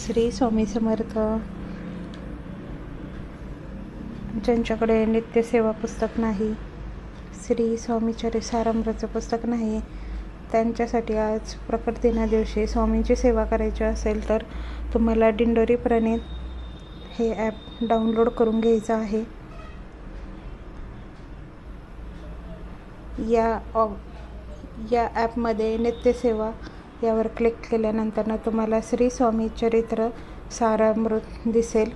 श्री स्वामी समर्थ. ज्यांच्याकडे नित्यसेवा पुस्तक नाही, श्री स्वामीचरित्र सारामृतचं पुस्तक नाही, त्यांच्यासाठी आज प्रकट दिना दिवशी स्वामींची सेवा करायची असेल तर तुम्हाला दिंडोरी प्रणित हे ॲप डाउनलोड करून घ्यायचं आहे. या ॲपमध्ये नित्यसेवा यावर क्लिक केल्यानंतर तुम्हाला श्री स्वामी चरित्र सारामृत दिसेल.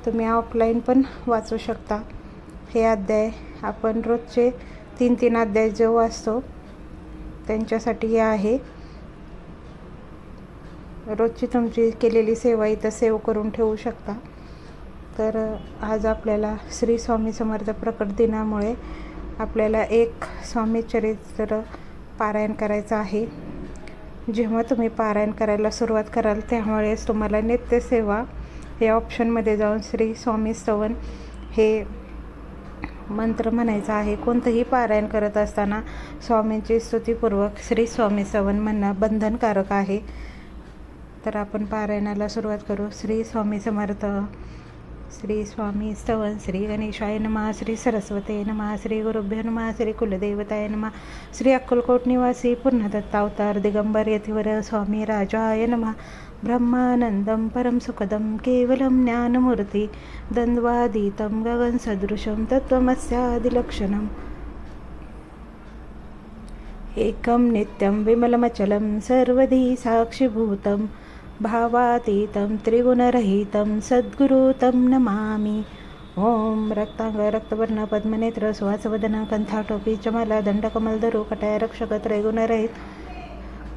तुम्ही ऑफलाईन पण वाचू शकता. हे अध्याय आपण रोजचे 3 अध्याय जो वाचतो त्यांच्यासाठी हे आहे. रोजची तुमची केलेली सेवा इथं सेव्ह करून ठेवू शकता. तर आज आपल्याला श्री स्वामी समर्थ प्रकट दिनामुळे आपल्याला एक स्वामी चरित्र पारायण करायचं आहे. जेव्हा तुम्ही पारायण करायला सुरुवात कराल त्यामुळेच तुम्हाला नित्यसेवा या ऑप्शनमध्ये जाऊन श्री स्वामी स्तवन हे मंत्र म्हणायचा आहे. कोणतंही पारायण करत असताना स्वामींची स्तुतीपूर्वक श्री स्वामी स्तवन म्हणणं बंधनकारक आहे. तर आपण पारायणाला सुरुवात करू. श्री स्वामी समर्थ. श्री स्वामी स्तवन. श्री गणेशाय नमः. श्री सरस्वते नमः. श्री गुरुभ्यो नमः. श्री कुलदेवताय नमः. श्री अक्कलकोट निवासी पूर्णदत्तावतार दिगंबर यतिवर स्वामी राजाय नमः. ब्रह्मानंदं परम सुखदं केवलं ज्ञानमूर्ति द्वन्द्वातीतं गगनसदृशं तत्त्वमस्यादिलक्षणम् एकं नित्यं विमलमचलं सर्वधी साक्षिभूतं भावातीतं त्रिगुणरहितं सद्गुरु तं नमामि. ओम रक्तांग रक्तवर्ण पद्मनेत्र सुहासवदन कंठाटोपी चमला दंडकमलधरू कटाय रक्षक त्रैगुणरहित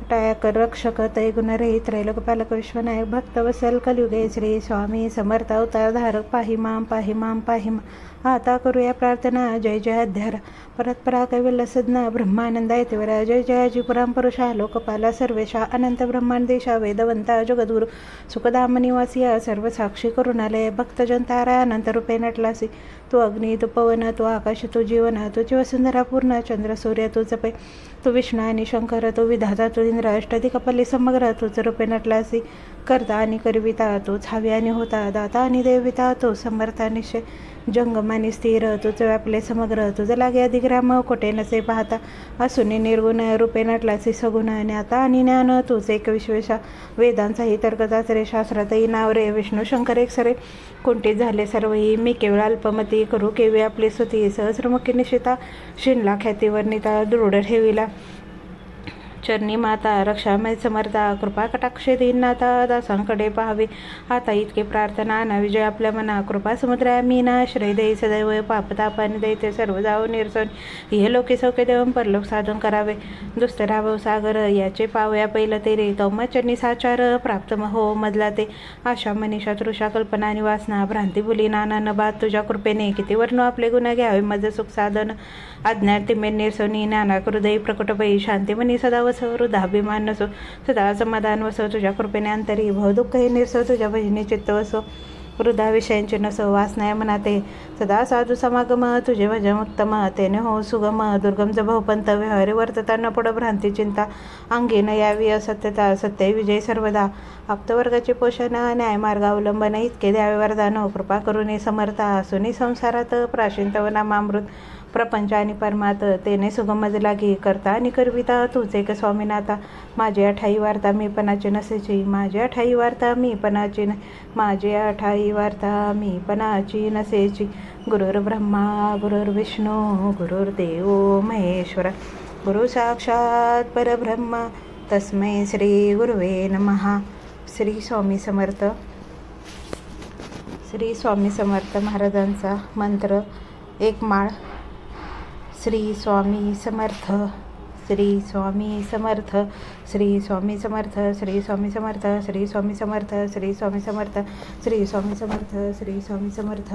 कटायकर रक्षक त्रैगुणरहित त्रैलोकपालक विश्वनायक भक्तवत्सल कलियुगे श्री स्वामी समर्थ अवतार धारक पाहि माम पाहि माम पाहि माम. आता करूया प्रार्थना. जय जय अध्यार परतपरा कैवल्य सदना ब्रह्मानंदा यतिवरा. जय जय जिपुराम पुरुषा लोकपाला सर्वेशा अनंत ब्रह्मांडेशा वेदवंता जगद्गुरु सुखधाम निवासिया सर्व साक्षी करुणालय भक्तजन तारा अनंत रूपे नटलासी. तू अग्नी तू पवन तू आकाश तू जीवन तुझी वसुंधरा पूर्ण चंद्र सूर्य तू जपे. तू विष्णू आणि शंकर तू विधाता तू इंद्र अष्टदिक्पाली समग्र तूच रूपे नटलासी. करता आणि करविता तूच हवी आणि होता दाता आणि देविता तू समर्था निश्चय जंगम आणि स्थिर तुझं व्यापले समग्र तुझं लागे अधिग्राम कोठे नसे पाहता असून निर्गुण रूपे नटलासी सगुण ज्ञाता आणि ज्ञान तूच एक विश्वेशा. वेदांचाही तर्कचाचरे शास्त्रातही नाव रे विष्णू शंकर एक सरे कोणते झाले सर्वही मी केवळ अल्पमती करू केवी आपली स्तुती सहस्रमुखी निशिता शिनला ख्याती वर्णिता दृढ ठेविला चरणी माता रक्षामय समर्था कृपा कटाक्षे दीननाथा दासांकडे पाहावे. आता इतके प्रार्थना ना विजय आपल्या मना कृपा समुद्रा मीना श्रय दे सदैव पापतापाने दैत्य सर्व जाव निरसन हे लोके सौके देवं परलोक साधन करावे. दुस्तराव सागर याचे पावया पहिलं ते रे तौम चरणी साचार प्राप्त हो मधला ते आशा मनीषा तृषा कल्पना आणि वासना भ्रांती बुली नाना नबाद तुझ्या कृपेने किती वर्ण आपले गुन्हा घ्यावे मज सुख साधन अज्ञान तिमे निरसोनी नाना हृदय प्रकटपई शांती मनी सदा वसो हृदाभिमान नसो सदा समाधान वसो तुझ्या कृपेने अंतरी भवदुःख हे निरसो तुझ्या भजनी चित्त वसो हृदा विषयांचे नसो वासनाय मनाते सदा साधू समागम तुझे भजन उत्तम तेने हो सुगम दुर्गम भवपंत व्यवहारी वर्तता न पड भ्रांती चिंता अंगी न यावी असत्यता सत्य विजय सर्वदा आप्तवर्गाचे पोषण न्यायमार्ग अवलंबन इतके द्यावे वरदान कृपा करुणी समर्था सुनी संसारात प्राशींतवनामामृत प्रपंच आणि परमात तेने सुगमज लागी करता आणि करविता तूच एक स्वामीनाथा. माझी अठाई वार्ता मी पणाची नसेची माझी अठाई वार्ता मी पणाची माझी अठाई वार्ता मी पणाची नसेची. गुरुर् ब्रह्मा गुरुर्विष्णू गुरुर्देव महेश्वर गुरु साक्षात परब्रह्म तस्मै श्री गुरुवे नमः. श्री स्वामी समर्थ. श्री स्वामी समर्थ महाराजांचा मंत्र एक माळ. श्री स्वामी समर्थ. श्री स्वामी समर्थ. श्री स्वामी समर्थ. श्री स्वामी समर्थ. श्री स्वामी समर्थ. श्री स्वामी समर्थ. श्री स्वामी समर्थ. श्री स्वामी समर्थ.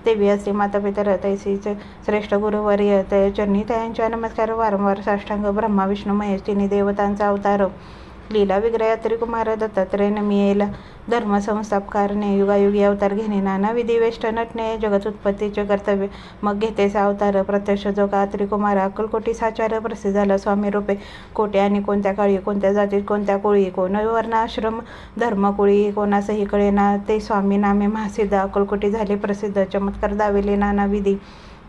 देवी असते माता पितर तैसीच श्रेष्ठ गुरुवर्य ते चरणी त्यांच्या नमस्कार वारंवार साष्टांग ब्रह्मा विष्णू महेश तिन्ही देवतांचा अवतार लीला विग्रह त्रिकुमार दत्तात्रय मिळेल धर्म संस्थापकारणे युगायुगी अवतार घेणे नाना विधी वेष्ट नटणे जगत उत्पत्तीचे कर्तव्य मग घेतेस अवतार प्रत्यक्ष जो का त्रिकुमार अक्कलकोटी साचार प्रसिद्ध झाला स्वामी रूपे कोटे आणि कोणत्या काळी कोणत्या जातीत कोणत्या कुळी कोण वर्णाश्रम धर्मकुळी कोणासही कळेना ते स्वामी नामे महासिद्ध अक्कलकोटी झाले प्रसिद्ध चमत्कार दाविले नाना विधी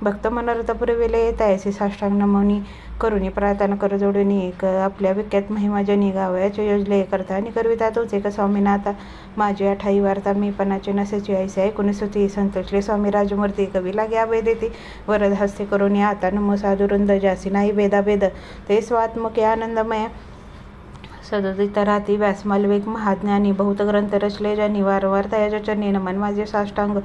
भक्त मनोरथ पुरविले त्यासी साष्टांग नमोनी करुणी प्रार्थना कर जोडून एक आपल्या विख्यात महिमाजनी गावयाचे योजले करता आणि करविता तोच एक स्वामीनाथा माझी 28 वार्ता मी पणाचे नसेची ऐसे ऐकून सुती संतोषले स्वामी राजमूर्ती कवी लागे आभय देती वरद हस्ते करून आता नमो साधुरुंद जासी नाही भेदाभेद ते स्वात्मके आनंदमय सदतीत राहती व्यासमालवेग महाज्ञानी बहुत ग्रंथ रचले ज्यांनी वारंवार तयाच्या चरणी नमन माझे साष्टांग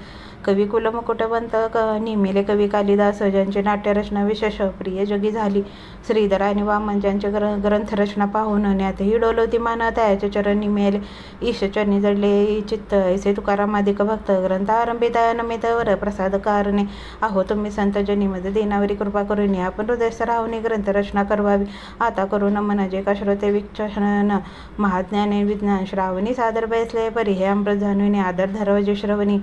कवी कुलमुकुटवंत निमिले कवी कालिदास ज्यांची नाट्यरचना विशेष प्रिय जगी झाली श्रीधर आणि वामन ज्यांचे ग्रंथरचना पाहून न्यातही डोलवती मान तयाचे चरणी मिळेल ईश चरणी जडले चित्त ऐसे तुकारामादिक भक्त ग्रंथ आरंभिता नमित वर प्रसाद कारणे आहो तुम्ही संत जनीमध्ये देनावरी कृपा करून आपण हृदयस्थ राहून ग्रंथरचना करवावी आता करू नमन जे का श्रोते विचक्षण महाज्ञाने विज्ञान श्रावणी सादर बैसले परी हे अमृत जाणविणे आदर धरवजे श्रवणी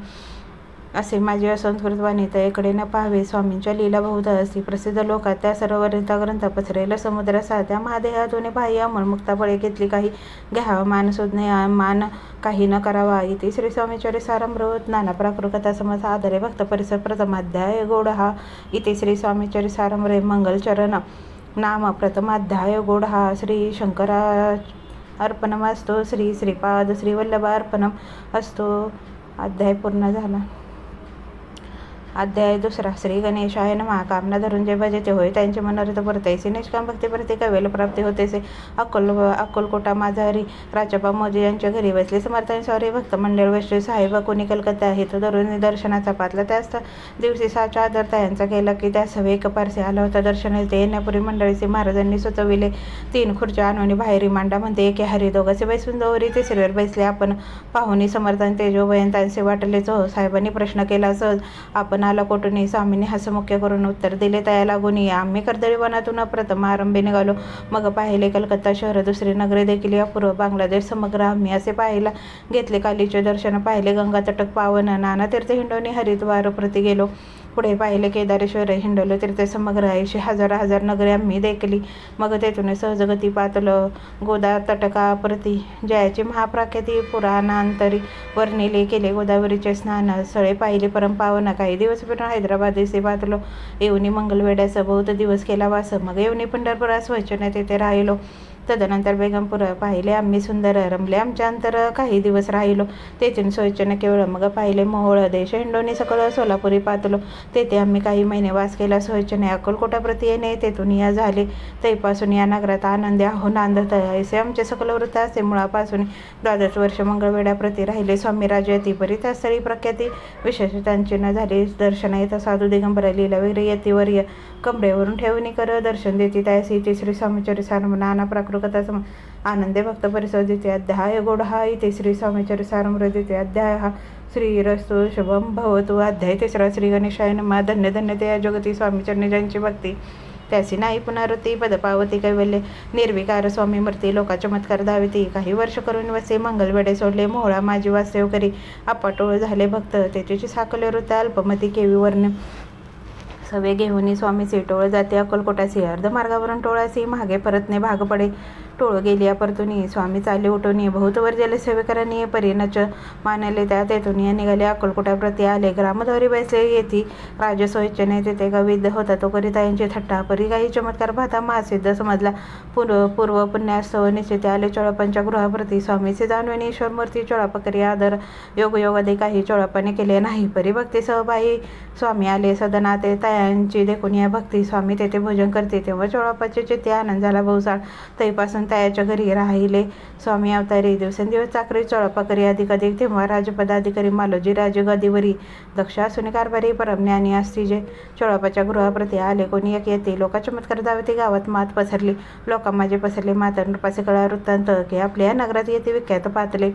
असे माझे असंस्कृत वाणी तयाकडे न पाहावे स्वामींच्या लीला बहुत असती प्रसिद्ध लोकात त्या सर्वरिता ग्रंथ पसरेल समुद्र त्या महादेहातून बाह्य अमोल मुक्ताफळे घेतली काही घ्यावा मान शोधणे मान काही न करावा इथे श्री स्वामीचरि सारमृत नाना प्राकृकथा समज आदरे भक्त परिसर प्रथमाध्याय गोड हा इथे श्री स्वामीचरि सारमरे मंगलचरण नाम प्रथमाध्याय गोड हा श्री शंकरा अर्पणम असतो श्री श्रीपाद श्रीवल्लभा अर्पणम असतो अध्याय पूर्ण झाला अध्याय दुसरा श्री गणेशाय नमः कामना धरून जे भजते होय त्यांचे मनोरथ परतैसे निष्काम भक्ती प्रति कवेल प्राप्ती होतेसे अक्कलकोटा माझारी राजपा मोजे यांच्या घरी बसले समर्थाने स्वारी भक्त मंडळ वैष्णव साहेब कोणी कलकत्ता आहेत दररोज दर्शनाचा पातला त्याच दिवशी साचा आदरता यांचा केला की त्या सभेक पारसे आला होता दर्शनाला ते येण्यापूर्वी मंडळीचे महाराजांनी सुचविले 3 खुर्च्या आणून बाहेरी मांडा म्हणते एके हरी दोघांचे बैसून दोरी तिसरीवर बसले आपण पाहुणी समर्थान तेजोभयंतांचे वाटले चो साहेबांनी प्रश्न केला सहज आपण आला कोटुनी स्वामींनी हसमुख्य करून उत्तर दिले तया लागून आम्ही कर्दळी वनातून प्रथम आरंभी निघालो मग पाहिले कलकत्ता शहर दुसरी नगरे देखील अपूर्व बांगलादेश समग्र आम्ही असे पाहायला घेतले कालीचे दर्शन पाहिले गंगा तटक पावन नाना तीर्थ हिंडोनी हरिद्वार प्रति गेलो पुढे पाहिले केदारेश्वर हिंडलो तीर्थ समग्र 80,000 नगरे आम्ही देखली मग तेथून सहजगती पातलं गोदा तटका प्रति जयाची महाप्राख्याती पुराणांतरी वर्णिले केले गोदावरीचे स्नान सळे पाहिले परमपावन काही दिवस फिरून हैदराबाद येथे पातलो येऊनी मंगलवेड्यास बहुत दिवस केला वास मग येऊनी पंढरपुरास वचन तेथे राहिलो तदनंतर बेगमपूर पाहिले आम्ही सुंदर रमले आमच्या अंतर काही दिवस राहिलो तेथून सोयीचन केवळ मग पाहिले मोहोळ देश हिंडोनी सकळ सोलापुरी पातलो तेथे आम्ही काही महिने वास केला सोयीचने अक्कलकोटा प्रति येणे तेथून या झाले तैपासून या नगरात आनंदी आहो नांदत असे आमचे सकल वृत्त असे मुळापासून 12 वर्ष मंगळवेढा प्रति राहिले स्वामी राजयती परी त्या स्थळी प्रख्याती विशेषतांची न झाली दर्शन येता साधू दिगंबर लीला वगैरे यतीवर्य कमरेवरून ठेवणी कर दर्शन देती त्यासी श्री स्वामीचरि सारम नाना प्राकृकथा सम आनंदे भक्त परिसर द्वितीय अध्याय गोड हा इथे श्री स्वामीचरि सारम द्वितीय अध्याय हा श्री रस्तु शुभम भवतु अध्याय तिसरा श्री गणेशाय नमः धन्य धन्य ते या जगती स्वामीचरणी ज्यांची भक्ती त्यासी नाही पुनरुत्ती पदपावती कैवल्य निर्विकार स्वामी मूर्ती लोका चमत्कार दाविती काही वर्ष करून वसे मंगलवेडे सोडले मोहळा माझी वास्तव करी अपाटोळ झाले भक्त त्याची साकले वृत्त अल्पमती केवी वर्ण सवे घेऊन स्वामीचे टोळ जाते अक्कलकोटासी अर्धमार्गावरून टोळासी मागे परतणे भाग पडे टोळ गेली परतुनी स्वामी चाले उठवणी बहुत वर जले सेवेकरांनी परीनच मानले त्या तेथून निघाले अक्कलकोटा प्रति आले ग्रामद्वारी बैसले येती राजसोयीचने तेथे गविद होता तो करिता यांची थट्टा परी काही चमत्कार पाहता महासिद्ध समजला पूर्व पुण्यास्तव निश्चित आले चोळापांच्या गृहाप्रती स्वामीचे जाणवेनी ईश्वरमूर्ती चोळापकरी आदर योगयोगादे काही चोळापाने केले नाही परी भक्ती सहबाई स्वामी आले सदनाते तयांची देखून या भक्ती स्वामी तेथे भोजन करते तेव्हा चोळापाचे चित्ते आनंद झाला बहुसाळ तैपासून तयाच्या घरी राहिले स्वामी अवतारी दिवसेंदिवस चाकरी चोळापा करी अधिकाधिक तेव्हा राजपदाधिकारी मालोजी राजे गदीवरी दक्ष असून कारभारी परमज्ञानी असती जे चोळापाच्या गृहाप्रती आले कोणी एक येते लोका चमत्कार दावती गावात मात पसरली लोका माझे पसरले माता नृपासे कळा वृत्तांत की आपल्या नगरात येते विख्यात पातले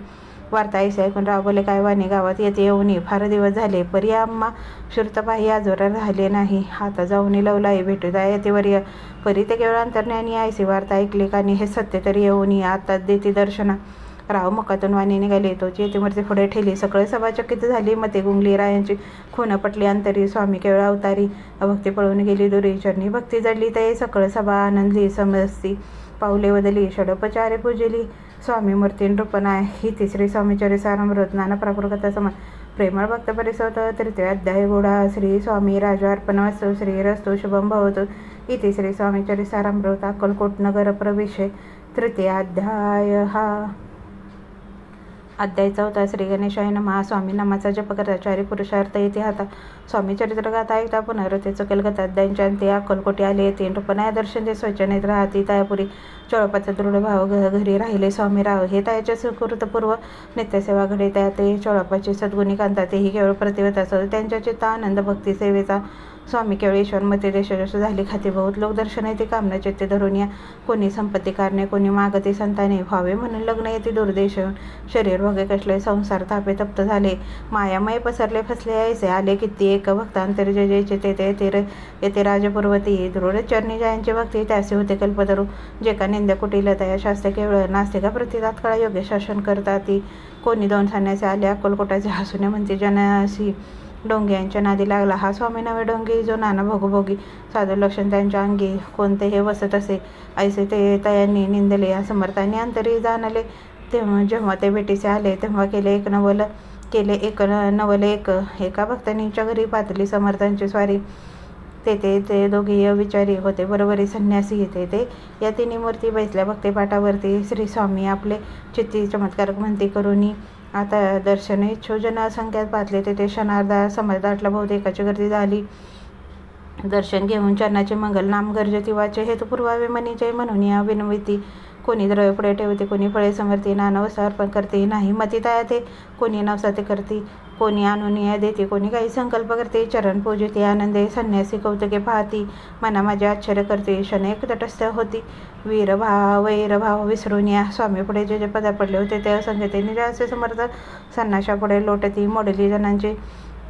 वार्ता ऐसे ऐकून राव बोले, काय वाणी गावात येते येऊनी फार दिवस झाले, परी आम्हा श्रुतपाही आजोरा राहिले नाही, आता जाऊनी लवलाई भेटू द्या येते वर्य. परी ते केवळ अंतर्ज्ञानी ऐसी वार्ता ऐकली कानी, हे सत्य तरी येऊनी आताच देती दर्शना. राव मुखातून वाणी निघाली, तोची येतेमूर्ती पुढे ठेली, सगळे सभा चकित झाली, मते गुंगली, रायांची खून पटली अंतरी, स्वामी केवळ अवतारी, अभक्ती पळून गेली दुरी, चरणी भक्ती जडली, ते सकळ सभा आनंदली समजती, पाऊले बदली, षडोपचारे पूजिली, स्वामी मूर्तीन रूपनाय, ही तिसरी स्वामी चरितामृत नाना प्राकृत समान, प्रेमळ भक्त परिसोत, तृतीय अध्याय गोडा, श्री स्वामी राजार्पणमस्तु, श्री रस्तु शुभम भवतु, इति श्री स्वामी चरितामृत अक्कलकोट नगर प्रवेश, तृतीय अध्याय. अध्याय 4. श्री गणेशाय नमः. स्वामी नामाचा जप करता चारी पुरुषार्थ येते हाता, स्वामी चरित्र गाथा ऐकता पुनरते चुकेल गता, अध्यायांच्या अंती अक्कलकोटी आले येते, रूपनाय दर्शन जे स्वच्छ नेत्र राहती, तायापुरी चोळपाचा दृढ भाव घरी राहिले स्वामी राव, हे तायाचे सुकृतपूर्व नित्यसेवा घडे, त्या ते चोळपाची सद्गुणी कांता, तेही केवळ प्रतिवत असत, त्यांच्या चित्ता आनंद भक्ती सेवेचा, स्वामी केवळ ईश्वर मते देशजश झाली खाती, बहुत लोक दर्शन येते कामना चित्ते धरून या, कोणी संपत्ती कारणे, कोणी मागते संताने, व्हावे म्हणून लग्न येते दुर्देश, शरीर भोगे कसले, संसार तापे तप्त झाले, मायामय पसरले फसले ऐसे, आले किती एक भक्तांतर जे जयचे ते येते राजपूर्वती, दृढ चरणी जयांची भक्ती, त्यासे होते कल्पतरू, जे का निंद्य कुटील तया शास्त्र केवळ, नास्तिका प्रति तात्काळ योग्य शासन करताती, कोणी दोन सांगण्याचे आले अक्कलकोटाचे, हसुने म्हणते जनासी, डोंग्यांच्या नादी लागला हा स्वामी नवे डोंगी, जो नाना भोगभोगी, साधू लक्षण त्यांच्या अंगी, कोणते हे वसत असे, ऐसे ते तयांनी निंदले, समर्थांनी अंतरी जाणले, तेव्हा जेव्हा ते भेटीसे आले, तेव्हा केले एक नवल एका भक्तांच्या घरी पातली समर्थांची स्वारी, ते दोघे विचारी होते बरोबरी संन्यासी, ते या तिन्ही मूर्ती बैसल्या भक्तिपाठावरती, श्री स्वामी आपले चित्ती चमत्कारक म्हणती करुनी, आता दर्शन इच्छो जन असंख्यात पातले, ते क्षणार्धा समजदाटला बहुतेकाची गर्दी झाली, दर्शन घेऊन चरणाचे मंगल नाम गर्जती वाचे, हेतू पूर्वावे मनी जय म्हणून या विनविती, कोणी द्रव्य पुढे ठेवते, कोणी फळे समर्ती, नाना वस्तू अर्पण करते, नाही मती ते, कोणी नवसाते करते, कोणी अनुनय देते, कोणी काही संकल्प करते, चरण पूजते आनंदे, संन्यासी कौतुके पाहती, मना माझे आश्चर्य करते, क्षणेक तटस्थ होती, वैरभाव विसरून या स्वामी पुढे जे पदा पडले होते ते असंख्यतेने जास्त समर्थ संन्याशा पुढे लोटती,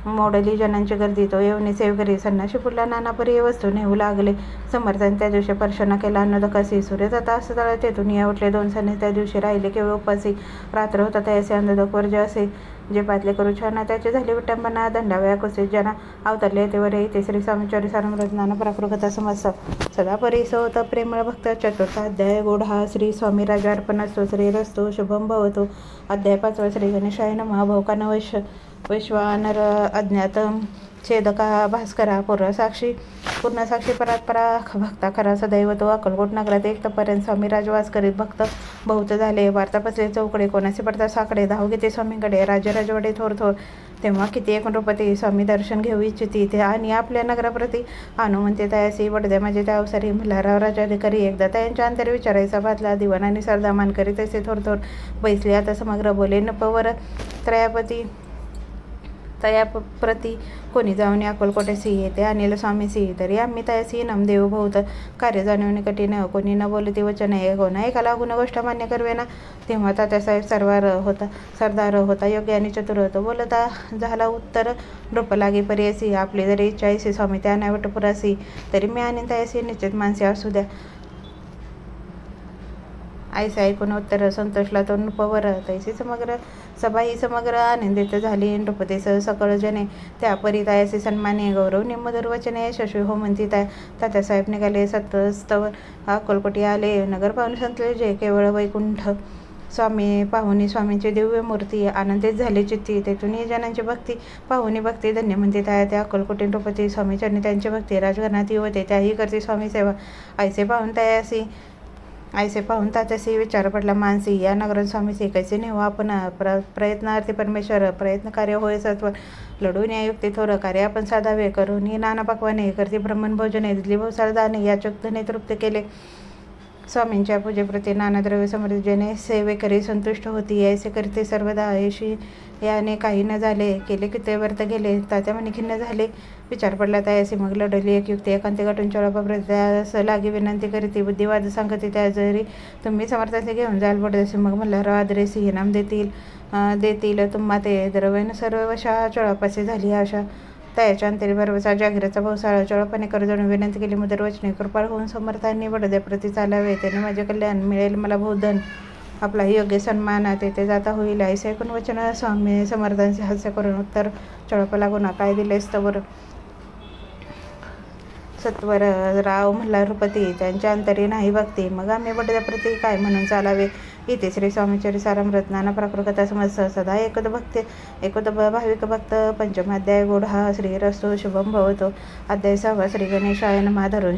मोडली जनांची गर्दी, तो येऊन सेव करी, संन्याशी पुढला नाना परी वस्तू नेऊ लागले, समर्थांनी त्या दिवशी पर्शना केला अन्नदकासी, सूर्य जाता असं तळ तेथून या उठले, दोन संन्यास त्या दिवशी राहिले केवळ उपासी, रात्र होता त्याचे अन्नदक वर्ज असे, जे पातले करू छाना त्याची झाली विटंबना, दंडावया कुसे जना अवतरले तेवर येते, श्री स्वामी चरितामृत नाना प्राकृता समस्त, सदा परिसोत प्रेमळ भक्त, चतुर्थ अध्याय गोढा, श्री स्वामी राजार्पणस्तु, श्री रस्तु शुभम भवतु. अध्याय 5. श्री गणेशाय नमः. भौकान वैश्वानर अज्ञात छेदका भास्करा, पूर्णसाक्षी परात्परा भक्ता खरा सदैव तो, अक्कलकोट नगरात एक तपर्यंत स्वामी राजवास करीत, भक्त बहुत झाले, वार्ता पसले चौकडे, कोणाचे पडता साकडे, धाव घेते स्वामींकडे, राजवडे थोर तेव्हा किती एक रूपती, स्वामी दर्शन घेऊ इच्छिती, ते आणि आपल्या नगराप्रती म्हणते तयासी, वडद्या माझे त्या अवसरी मल्हारराव राजाधिकारी, एकदा त्यांच्या अंतरी विचारायचा बातला, दिवाण आणि सरदामान करीत असे थोर बैसले, आता समग्र बोले नपवर तयाप्रती, कोणी जाऊन अक्कलकोटेसी येते अनिल स्वामीसी, तरी आम्ही तयासी नमदेव बहुत, कार्य जाणवणे कठीण, कोणी न बोलती वचन कोणा एका लागून गोष्ट मान्य करवेना, तेव्हा तात्यासाहेब सरदार होता, योग्य आणि चतुर होतो, बोलता झाला उत्तर डोप लागे पर्यासी, आपली जरी इच्छा ऐसी स्वामी त्या नाही पुरासी, तरी मी आणि तयासी निश्चित मानसी असू द्या, ऐसे ऐकून उत्तर संतोषला तो नृपवर, तैसी समग्र आनंदित झाली, नृपतीसह सकळ जने, त्या परी तयासी सन्माने, गौरवने मधुर वचने यशस्वी हो म्हणती, तात्यासाहेब निघाले सतस्तवर अक्कलकोटी आले, नगर पाहून संतले जे केवळ वैकुंठ, स्वामी पाहुणी स्वामींची दिव्य मूर्ती, आनंदित झाली चित्ती, तेथून जनांची भक्ती पाहुणी भक्ती धन्य म्हणते, त्या अक्कलकोटी नृपती स्वामीचरणी त्यांची भक्ती, राजघराण्यात युवते त्याही करते स्वामी सेवा, ऐसे पाहून तात्यासी विचार पडला मानसी, या नगरात स्वामीसी कैसे नेऊ आपण, प्रयत्नार्थी परमेश्वर, प्रयत्न कार्य होय सत्वर, लढून या युक्ती थोर कार्य आपण साधावे, करून नाना पक्वाने करते ब्राह्मण भोजने, दिली भोसाळ दाने, याचक धने तृप्त केले, स्वामींच्या पूजेप्रती नानाद्रव्य समृद्धीने सेवेकरी संतुष्ट होती. ऐसे करते सर्वदा ऐशी याने काही न झाले. केले किती व्रत गेले. तात्या म्हणे खिन्न झाले. विचार पडला त्यायासी मग लढली एक युक्ती. एकांती गाठून चोळाप्रती लागी विनंती करीती. बुद्धिवाद सांगती त्या जरी तुम्ही समर्थाचे घेऊन जाल पडते. मग मल्हार आदरेसी इनाम देतील तुम्हा ते द्रव्यन सर्व वशा चोळापाशी झाली आशा. त्याच्या अंतरी बरोबरचा जागीराचा भाऊसाळा चोळापाने करजणून विनंती केली. मुदर वचने कृपाळ होऊन समर्थांनी बडद्याप्रती चालावे. त्याने माझे कल्याण मिळेल मला बहुधन. आपला योग्य सन्मान तेथे जाता होईल. ऐसे ऐकून वचन स्वामी समर्थांचे हास्य करून उत्तर चोळापा लागून काय दिले स्तवर सत्वर राव मल्हारपती त्यांच्या अंतरी नाही भक्ती. मग आम्ही बडद्याप्रती काय म्हणून चालावे. इथे श्री स्वामीचरी सारामृत नाना प्राकृत समज सदा एकोद भाविक भक्त. पंचमाध्याय गोढा श्रीरस्तो शुभम भवतो. अध्याय 6 श्री गणेशाय नमः. धरून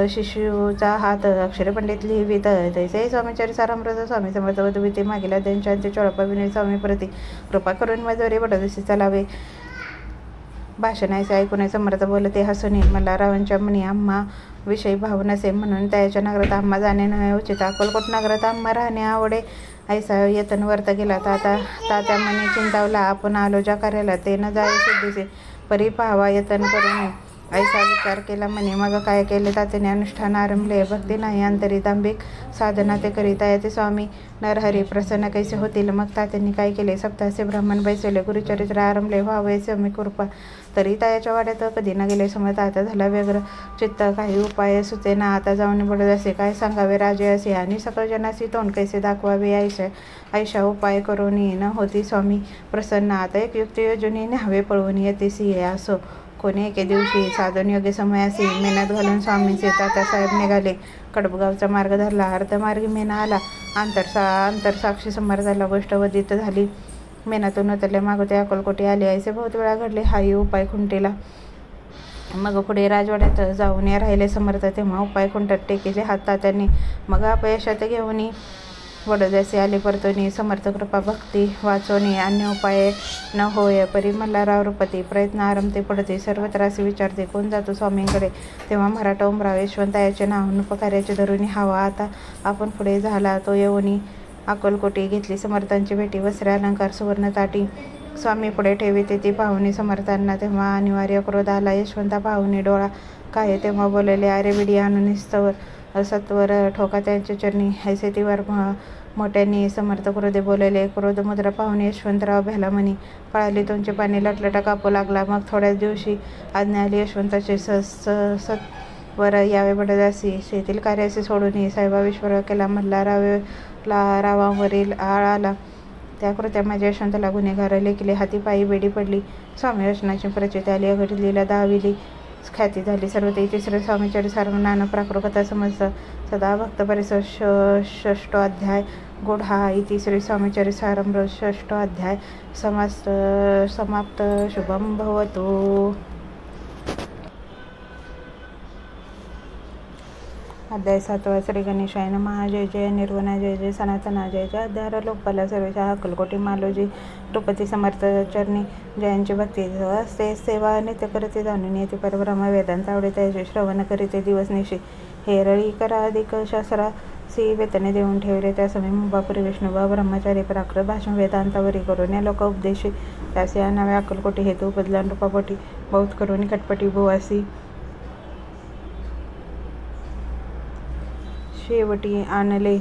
शिशूचा हात अक्षरे पंडित लिहिवित. तैसे स्वामीचरी सारामृत स्वामी समर्थ वधुविते मागील त्यांच्या अंत्य चोळापा विनय स्वामी प्रती कृपा करून माझ्यावरी बडदिशी चालावे. भाषण ऐसे ऐकून समर्थ बोलते हसून. मला रावांच्या म्हणी आम्हा विषयी भाव नसे म्हणून त्याच्या नगरात आम्हा जाणे न उचित. अक्कलकोट नगरात आम्हा राहणे आवडे. ऐसा येतन वर्त गेला. तात्या म्हणे चिंतावला आपण आलो ज्या कार्याला ते न जावे सिद्धीसे. परी पाहावा यतन करून ऐसा विचार केला म्हणे. मग काय केले तात्याने अनुष्ठान आरंभले. भक्ती नाही अंतरी दांभिक साधना ते करीता येते स्वामी. नरहरी प्रसन्न कैसे होतील. मग तात्यांनी काय केले. सप्ताहाचे ब्राह्मण बैसवले. गुरुचरित्र आरंभले. व्हावे स्वामी कृपा. तरी तायाच्या वाड्यात कधी न गेले. समज आता झाला व्यग्र चित्त. काही उपाय सुचेना. आता जाऊन बडदासे काय सांगावे राजे असे. आणि सकळ जनासी तोंड कैसे दाखवावे. ऐशा उपाय करून न होती स्वामी प्रसन्न. आता एक युक्त योजने न्यावे पळवून येते सिंह असो. कोणी एके दिवशी साधन योग्य समयासी मेहनत घालून स्वामींचे तात्यासाहेब निघाले. कडबगावचा मार्ग धरला. अर्धमार्गी मेना आला. आंतरसाक्षी समोर झाला. गोष्ट वदित झाली. मेनातून उतरल्या मागोते अक्कलकोटी आले. ऐसे बहुत वेळा घडले हाही उपाय खुंटीला. मग पुढे राजवाड्यात जाऊन राहिले समर्थ. तेव्हा उपाय खुंटत टेकेले हात तात्यांनी. मग अपयशात घेऊन वडोद्यासे आले परतोनी. समर्थ कृपा भक्ती वाचोनी. अन्य उपाय न होय. परी मल्हारराव रूपती प्रयत्न आरंभते पडते. सर्व त्रासी विचारते कोण जातो स्वामींकडे. तेव्हा मराठा उमराव यशवंत याचे नाव उपकार्याचे धरून हवा. आता आपण पुढे झाला तो येऊनी. अक्कलकोटी घेतली समर्थांची भेटी. वस्त्रे अलंकार सुवर्ण ताटी स्वामी पुढे ठेविते ती पाहुणी समर्थांना. तेव्हा अनिवार्य क्रोध आला. यशवंता पाहुणी डोळा काय तेव्हा बोलले अरे विडी आणून सत्वर ठोका त्यांच्या चरणी. ऐसे तीवर मोठ्यांनी समर्थ क्रोधे बोलले. क्रोध मुद्रा पाहुणे यशवंतराव भ्याला म्हणी. पळाली तुमचे पाणी लटलटा कापू लागला. मग थोड्याच दिवशी आज्ञा आली यशवंताचे सत्वर यावे बडदासी. शेतील कार्याशी सोडून साहेबाविश्वर केला. रावावरील आळ आला. त्या कृत्या माझ्या यशवंताला गुन्हेगार लेखले. हाती पायी बेडी पडली. स्वामी वचनाची प्रचिती आली. अघटिलीला दाविली ख्याती झाली. सर्व ते तिसरे स्वामीचरी सार्व नाना प्राकृकथा समज सदा भक्त परिसर. 6 अध्याय गोढा इति श्री स्वामीचरी सारंभ 6 अध्याय समाप्त. शुभम भवतु. अध्याय 7 श्री गणेशाय नमः. जय जय निर्वना जय जय सनातना जय जय. अध्याय लोकपाला सर्वेशा अक्कलकोटी मालोजी रूपती समर्थ चरणी जयांची भक्ती असते. सेवा नित्य करते जाणून येते परब्रह्म वेदांत आवडे त्याचे श्रवण करीते दिवस निशी. हे रळी करा अधिक शास्त्रासी वेतने देऊन ठेवले. त्या समय मुंबापुरी विष्णुबा ब्रह्मचारी प्राकृत भाषण वेदांतावरी करून या लोक उपदेशी. त्याचे नावे अक्कलकोटी हेतू बदलान रूपापोटी बहुत करून खटपटी भुवासी. शेवटी आणले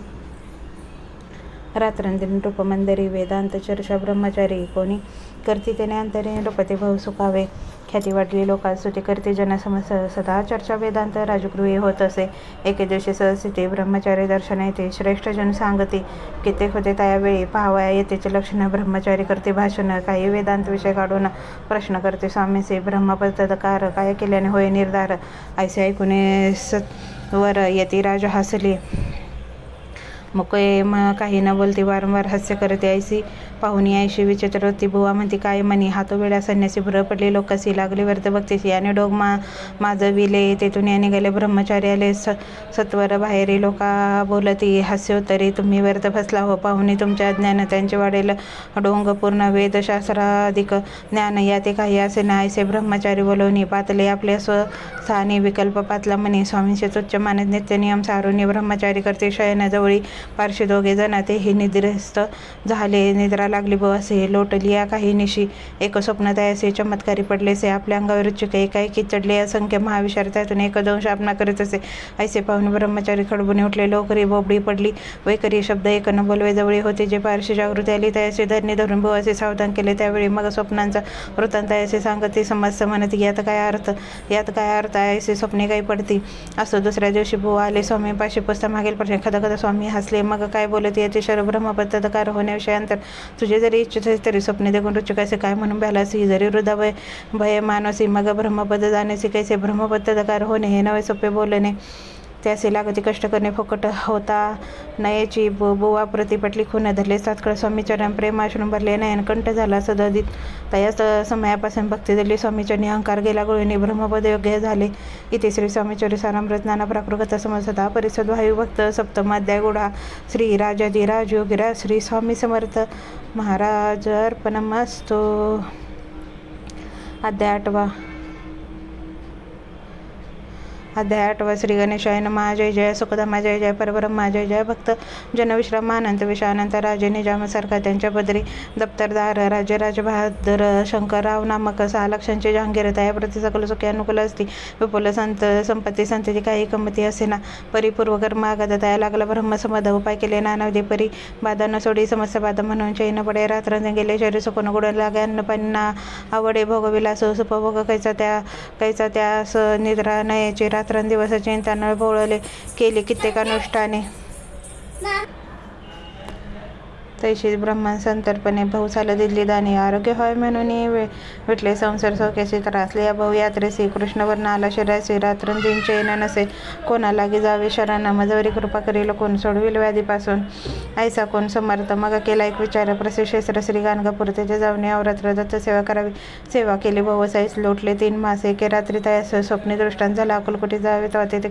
रात्रंदिन रूपमंदिरी. वेदांत चर्चा ब्रह्मचारी कोणी करती त्याने अंतरी रूपते भाऊ सुखावे. ख्याती वाटली लोकात स्तुती करते जनसमस. सदा चर्चा वेदांत राजगृही होत असे. एके दिवशी सहस्थिती ब्रह्मचारी दर्शन येते. श्रेष्ठ जन सांगते कित्येक होते त्यावेळी पाहावया येतेचे लक्षण. ब्रह्मचारी करते भाषण. काही वेदांत विषय काढून प्रश्न करते स्वामीसे. ब्रह्मपदकार काय केल्याने होय निर्धार. ऐसे ऐकून सत्वर यतिराज हसले. मुके काही न बोलती वारंवार हास्य करते. ऐसी पाहुणी आयशी विचित्र होती. बुवा म्हणती, काय म्हणी हातोवेळा संन्यासी भर पडले लोकसी लागले व्यर्थ भक्तीसी आणि डोग माजविले. तेथून या निघाले ब्रह्मचारी आले सत्वर बाहेरी. लोका बोलती हास्योत्तरी, तुम्ही व्यर्थ फसला हो पाहुणी. तुमच्या अज्ञान त्यांचे वाढेल डोंग पूर्ण वेदशास्त्राधिक ज्ञान याते काही असे नाहीसे. ब्रह्मचारी बोलवणी पातले आपले स्थानी विकल्प पातला म्हणे. स्वामींचे तुच्छ मानत नित्य नियम सारुणी. ब्रह्मचारी करते शयनाजवळी पार्श्वी दोघे जण तेही निद्रस्त झाले. निद्रा लागली असे लोटली या काही निशी. एक स्वप्न तयासे चमत्कारी पडलेसे. आपल्या अंगावर उच्चुक एकाएकी चढले असंख्य महाविचार त्यातून एक दंश आपणा करीत असे. ऐसे पाहुणे ब्रह्मचारी खडबून उठले. लोकरी बोबडी पडली वैकरी शब्द एक न बोलवे जवळी होते. जे पारशी जागृती आली तयासे धरणी धरून बुवासे सावधान केले. त्यावेळी मग स्वप्नांचा वृत्तांत ऐसे सांगते समस्त म्हणती, यात काय अर्थ ऐसे स्वप्ने काही पडती असो. दुसऱ्या दिवशी बुवा आले स्वामींपाशी. पुस्तक मागेल प्रश्न खदखद स्वामी हसले. मग काय बोलत येते शर ब्रह्मपद्धकार होण्याविषयांतर. तुझे जरी इच्छित तरी स्वप्ने देखून रुचक असे काय म्हणून भ्यालासी. जरी हृदय भय मानसी मग ब्रह्मपद जाण्यासी कैसे. ब्रह्मपद्धकार होणे हे नवे सोपे बोलणे. त्यासे लागती कष्ट करणे फुकट होता नयेची. बुवा प्रतिपटली खून धरले. तात्काळ स्वामीचरण प्रेमाश्रून भरले. नयन कंठ झाला सददित. तयाच समयापासून भक्ती दिली स्वामीचरणी. अहंकार गेला गळून ब्रह्मपद योग्य झाले. इथे श्री स्वामीचरी सारामृत नाना प्राकृत समसता परिषद वायू भक्त सप्तमाध्याय गुढा. श्री राजाधिराज योगिराज श्री स्वामी समर्थ महाराज अर्पणमस्तु. अध्याय 8 श्री गणेशाय नमः. जय जय सुखधामा जय जय परब्रह्मा जय जय भक्त जनविश्राम अनंत विषानंत राजे निजामासारखा त्यांच्या पदरी दप्तरदार राज्य राजबहादर शंकरराव नामक 6 लक्षांचे जहांगीर. तयाप्रती सकल सुखी अनुकूल असती. विपुल संपत्ती संतती काही कमती असेना. परिपूर्व कर्म आगत तया लागला ब्रह्मसमद. उपाय केले नानाविधी परी बाधा न सोडी समस्त बाधा म्हणून चैन पडे. रात्र गेले शरीर सुकून गुड लागे. अन्न पाणी आवडे भोगविलास सुपभोग कैचा त्यास निद्रा नयेची. रात्रंदिवस चिंता न भोळले केली कित्येक अनुष्ठाने. तैशी ब्रह्मन संतर्पणे बहुसाल दिली दाने. आरोग्य व्हावे म्हणून विटले संसार सौख्याशी त्रासले. या बहु यात्रेसी कृष्णवर्ण आला शरीरासी. रात्रंदिन चैन नसे कोणा लागी जावे शरण. मजवरी कृपा करील कोण सोडविल व्याधीपासून. ऐसा कोण समर्थ. मग केला एक विचार प्रसिशेस्त्र श्री गाणगापूर. तेथे जाऊन अवरात्र दत्त सेवा करावी. सेवा केली बहुसाईस लोटले 3 मास. एके रात्री तयास स्वप्नी दृष्टांत झाला. अकुलकुटी जावे तेव्हा तेथे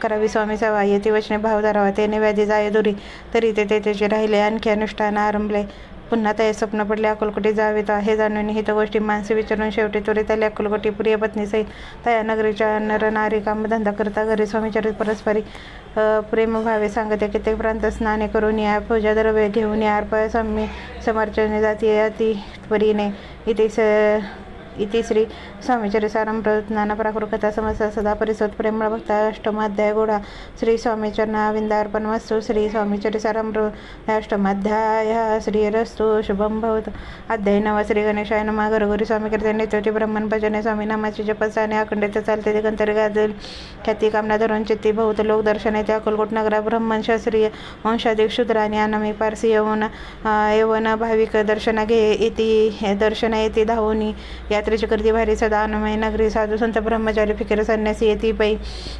करावी स्वामी सेवा. येथे वचने भाव धरावा. तेने व्याधी जाय दुरी. तरी ते तेथे राहिले. आणखी अनुष्ठान आरंभले. पुन्हा तया स्वप्न पडले अकुलकोटी जावे. हे जाणून हित गोष्टी माणसे विचारून शेवटी त्वरित आले अकुलकोटी. प्रिय पत्नी सहित तया नगरीच्या नर नारी कामधंदा करता घरी स्वामीचरित परस्परी प्रेम भावे सांगते. कित्येक प्रांत स्नाने करून या पूजा द्रव्य घेऊन या अर्पया स्वामी समर्चने जाती अति परीने. इति श्री स्वामीचरी सारामृत नाना प्राकृत समस्त सदा परिसोत प्रेमळ भक्त अष्टमाध्याय गुढा. श्री स्वामीचरणाविंदार्पणमस्तु. श्री स्वामीचरी सारामृत अष्टमाध्याय श्रीरस्तु शुभम भवतु. अध्याय 9 श्री गणेशाय नमः. घरोघरी स्वामी करते नेतोटी ब्रह्मण भजने. स्वामी नामाची जपसाने अखंडित चालते. दिगंतरी गाजल ख्याती कामना धरून चित्ती बहुत लोक दर्शन येते. अकोलकोट नगरा ब्रह्मण शास्त्रीय वंशाधिक शूद्रानी अनामी पारसी यवन भाविक दर्शना घे इति दर्शन येते धावूनी. यात्रेची गर्दी भारी सदा अनमय नगरी. साधू संत ब्रह्मचारी फिकीर संन्यासी येती पै.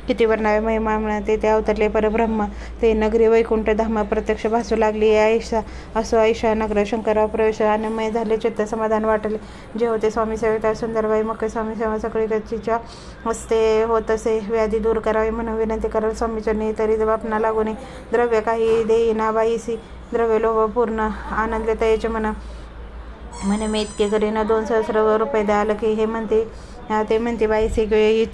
किती वर्णावे महिमा म्हणते ते अवतरले परब्रह्म. ते नगरी वैकुंठ धाम प्रत्यक्ष भासू लागली. आयशा असो आयशा नगर. शंकरराव प्रवेश अनमय झाले. चित्त समाधान वाटले. जे होते स्वामी सेवेत सुंदरबाई मग स्वामी सेवा सगळी रचीच्या हस्ते होत असे. व्याधी दूर करावी म्हणून विनंती करावी स्वामीचरणी. तरी बापना लागून द्रव्य काही देईना बाईसी. द्रव्य लोभ पूर्ण आनंद तयाचे म्हणे मी इतके करीन 2 सहस्र रुपये द्याल की. हे म्हणते बाईसी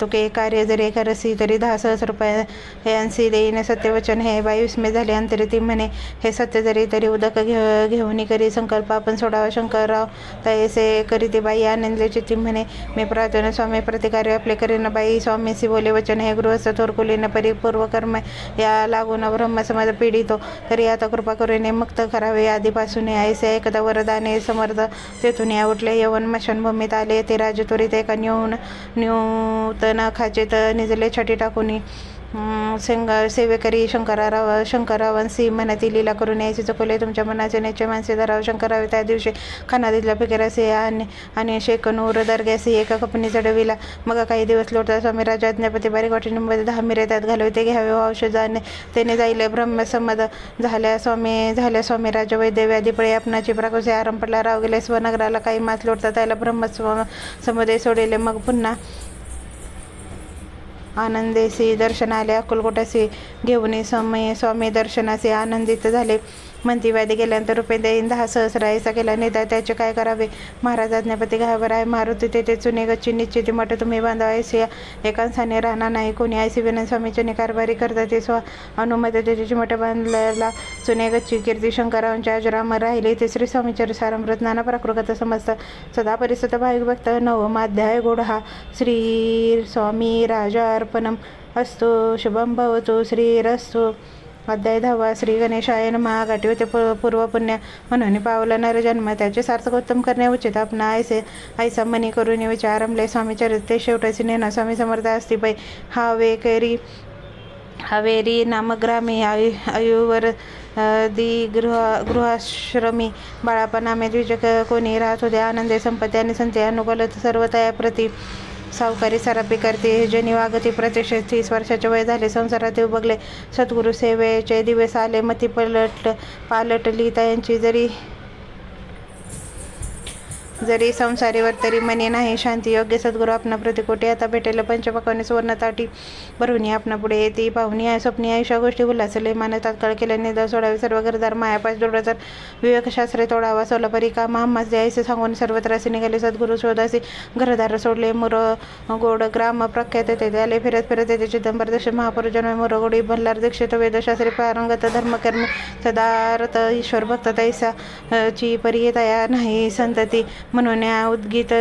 तो के कार्य जरी करसी तरी 10 सहस्र रुपये हे अंशी देईन. सत्यवचन हे बाई विस्मय झाले. अंतरी ती म्हणे हे सत्य जरी तरी उदक घेऊन करी संकल्प आपण सोडावा. शंकरराव तैसे करी ती बाई आनंदले चित्ती म्हणे मी प्रार्थना स्वामी प्रतिकार्य आपले करीन. बाई स्वामीसी बोले वचन हे गृहस्थ थोरकुलीन परिपूर्व कर्म या लागून ब्रह्मसमाज पीडितो. तरी आता कृपा करून मुक्त करावे. आधीपासून ऐसे एकदा वरदाने समर्थ तेथून या उठले. यवन मशानभूमीत आले. ते राजत्वरित एका न्यूतन खाचेत निजले छटी टाकून. सेवेकरी शंकरावंशी मनाती लीला करून यायचे चुकले तुमच्या मनाचे नेचे माणसे धराव शंकरावे त्या दिवशी खानादीतला फिकिरासे आणि शेकनूर दर्ग्यासी एका कपनी चढविला. मग काही दिवस लोटता स्वामी राजा अज्ञापती बारीक वाटिणीमध्ये 10 मिरे त्यात घालवे ते घ्यावे औषध त्याने जाईल ब्रह्मसंमत झाल्या स्वामी राजा वैद्य व्याधीपळे आपणाची प्राकुसे आराम पडला. राव गेले स्वनगराला काही मास लोटता त्याला ब्रह्मसमुदय सोडले. मग पुन्हा आनंदेसी दर्शनाले अक्कलकोटासी घेऊन स्वामी दर्शनाचे आनंदित झाले. म्हणती व्याधी गेल्यानंतर रुपये देईन 10 सहस्र ऐसा केला नेता त्याचे काय करावे. महाराज आज्ञापती घावर आहे मारुती तेथे चुने गच्ची निश्चिती मठ तुम्ही बांधा ऐसी एकांसाने राहणार नाही कोणी ऐसी विनंत स्वामीचे कारभारी करतात ते अनुमती त्याची मठ बांधलेला चुने गच्ची कीर्ती शंकरांच्या अजरामर राहिले. ते श्री स्वामीचर सारमृत नाना प्राकृत समजत सदा परिसत भाविक भक्त 9वा अध्याय गोडहा. श्री स्वामी राजा अर्पणम अस्तु शुभम भवतु श्रीरस्तु. अध्याय 10. श्री गणेशाय नमः. गाठी होते पूर्वपुण्य म्हणून पावला नरजन्म त्याचे सार्थकोत्तम करणे उचित आपणा ऐसा मनी करून विचारमले स्वामी चरित्रे शेवटाची नेना स्वामी समर्थ असती पै हावेरी नामग्रामी आयुवर गृहाश्रमी बाळापणामे द्विजक कोणी राहत होते. आनंदे संपत्ती आणि संती अनुकूल सर्व तयाप्रती सावकारी सरापी करते. जनी वागती प्रत्यक्ष 30 वर्षाचे वय झाले. संसारात उबगले. सद्गुरु सेवेचे दिवस आले. मती पालटली त्यांची जरी संसारीवर तरी मनी नाही शांती. योग्य सद्गुरू आपणा प्रतिकोटी आता भेटेल. पंचपक्वाने सुवर्ण ताटी भरून आपणा पुढे येते. पाहुणी स्वप्नी आयुष्या गोष्टी उल्हासले मान तात्काळ केले. निदा सोडावे सर्व घरदार मायापास जोडाचा विवेकशास्त्रे तोडावा. सोलापरी काम आम्हास द्यायचे सांगून सर्वत्र असे निघाले. सद्गुरू शोधासी घरदार सोडले. गोड ग्राम प्रख्यात येते आले. फिरत येते चिदंबर दक्ष महापुरुष जन्म मुरगोडी भल्लार दीक्षित वेदशास्त्री पारंगत धर्मकर्मी सदारत ईश्वर भक्त तैसा ची परियतया नाही संतती म्हणून या उद्गीत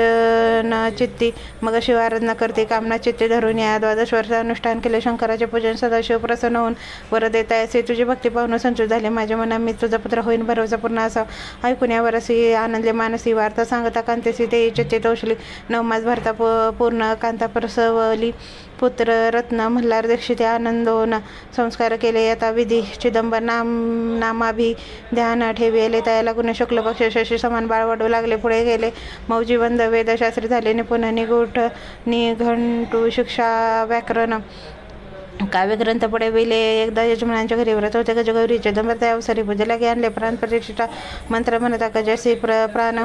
न चित्ती मग शिव आराधना करते. कामना चित्ते धरून या 12 वर्ष अनुष्ठान केले. शंकराचे पूजन सदाशिव प्रसन्न होऊन वर देता असे तुझी भक्ती पाहून संतुष्ट झाले. माझ्या मना मी तुझा पुत्र होईन भरोसा पूर्ण असा ऐकून यावर अशी आनंदले मानसी वार्ता सांगता कांतेसी ते चित्ते तोषली. 9 मास भरता पूर्ण कांता प्रसवली. पुत्र रत्न मल्हार दीक्षित आनंदोन संस्कार केले. आता विधी चिदंबर नामाभी ध्यान ठेविले. त्याला गुण शुक्ल पक्ष शशी समान बाळ वाढू लागले. पुढे गेले. मौजी बंद वेदशास्त्री झाले. निपुण निघंटू शिक्षा व्याकरण काव्यग्रंथ पुढे विले. एकदा यजमानांच्या घरी व्रत होते. गजगौरीचे दंबर त्या अवसरी पूजेला आणले. प्राण प्रतिष्ठा मंत्र म्हणता गजसी प्राण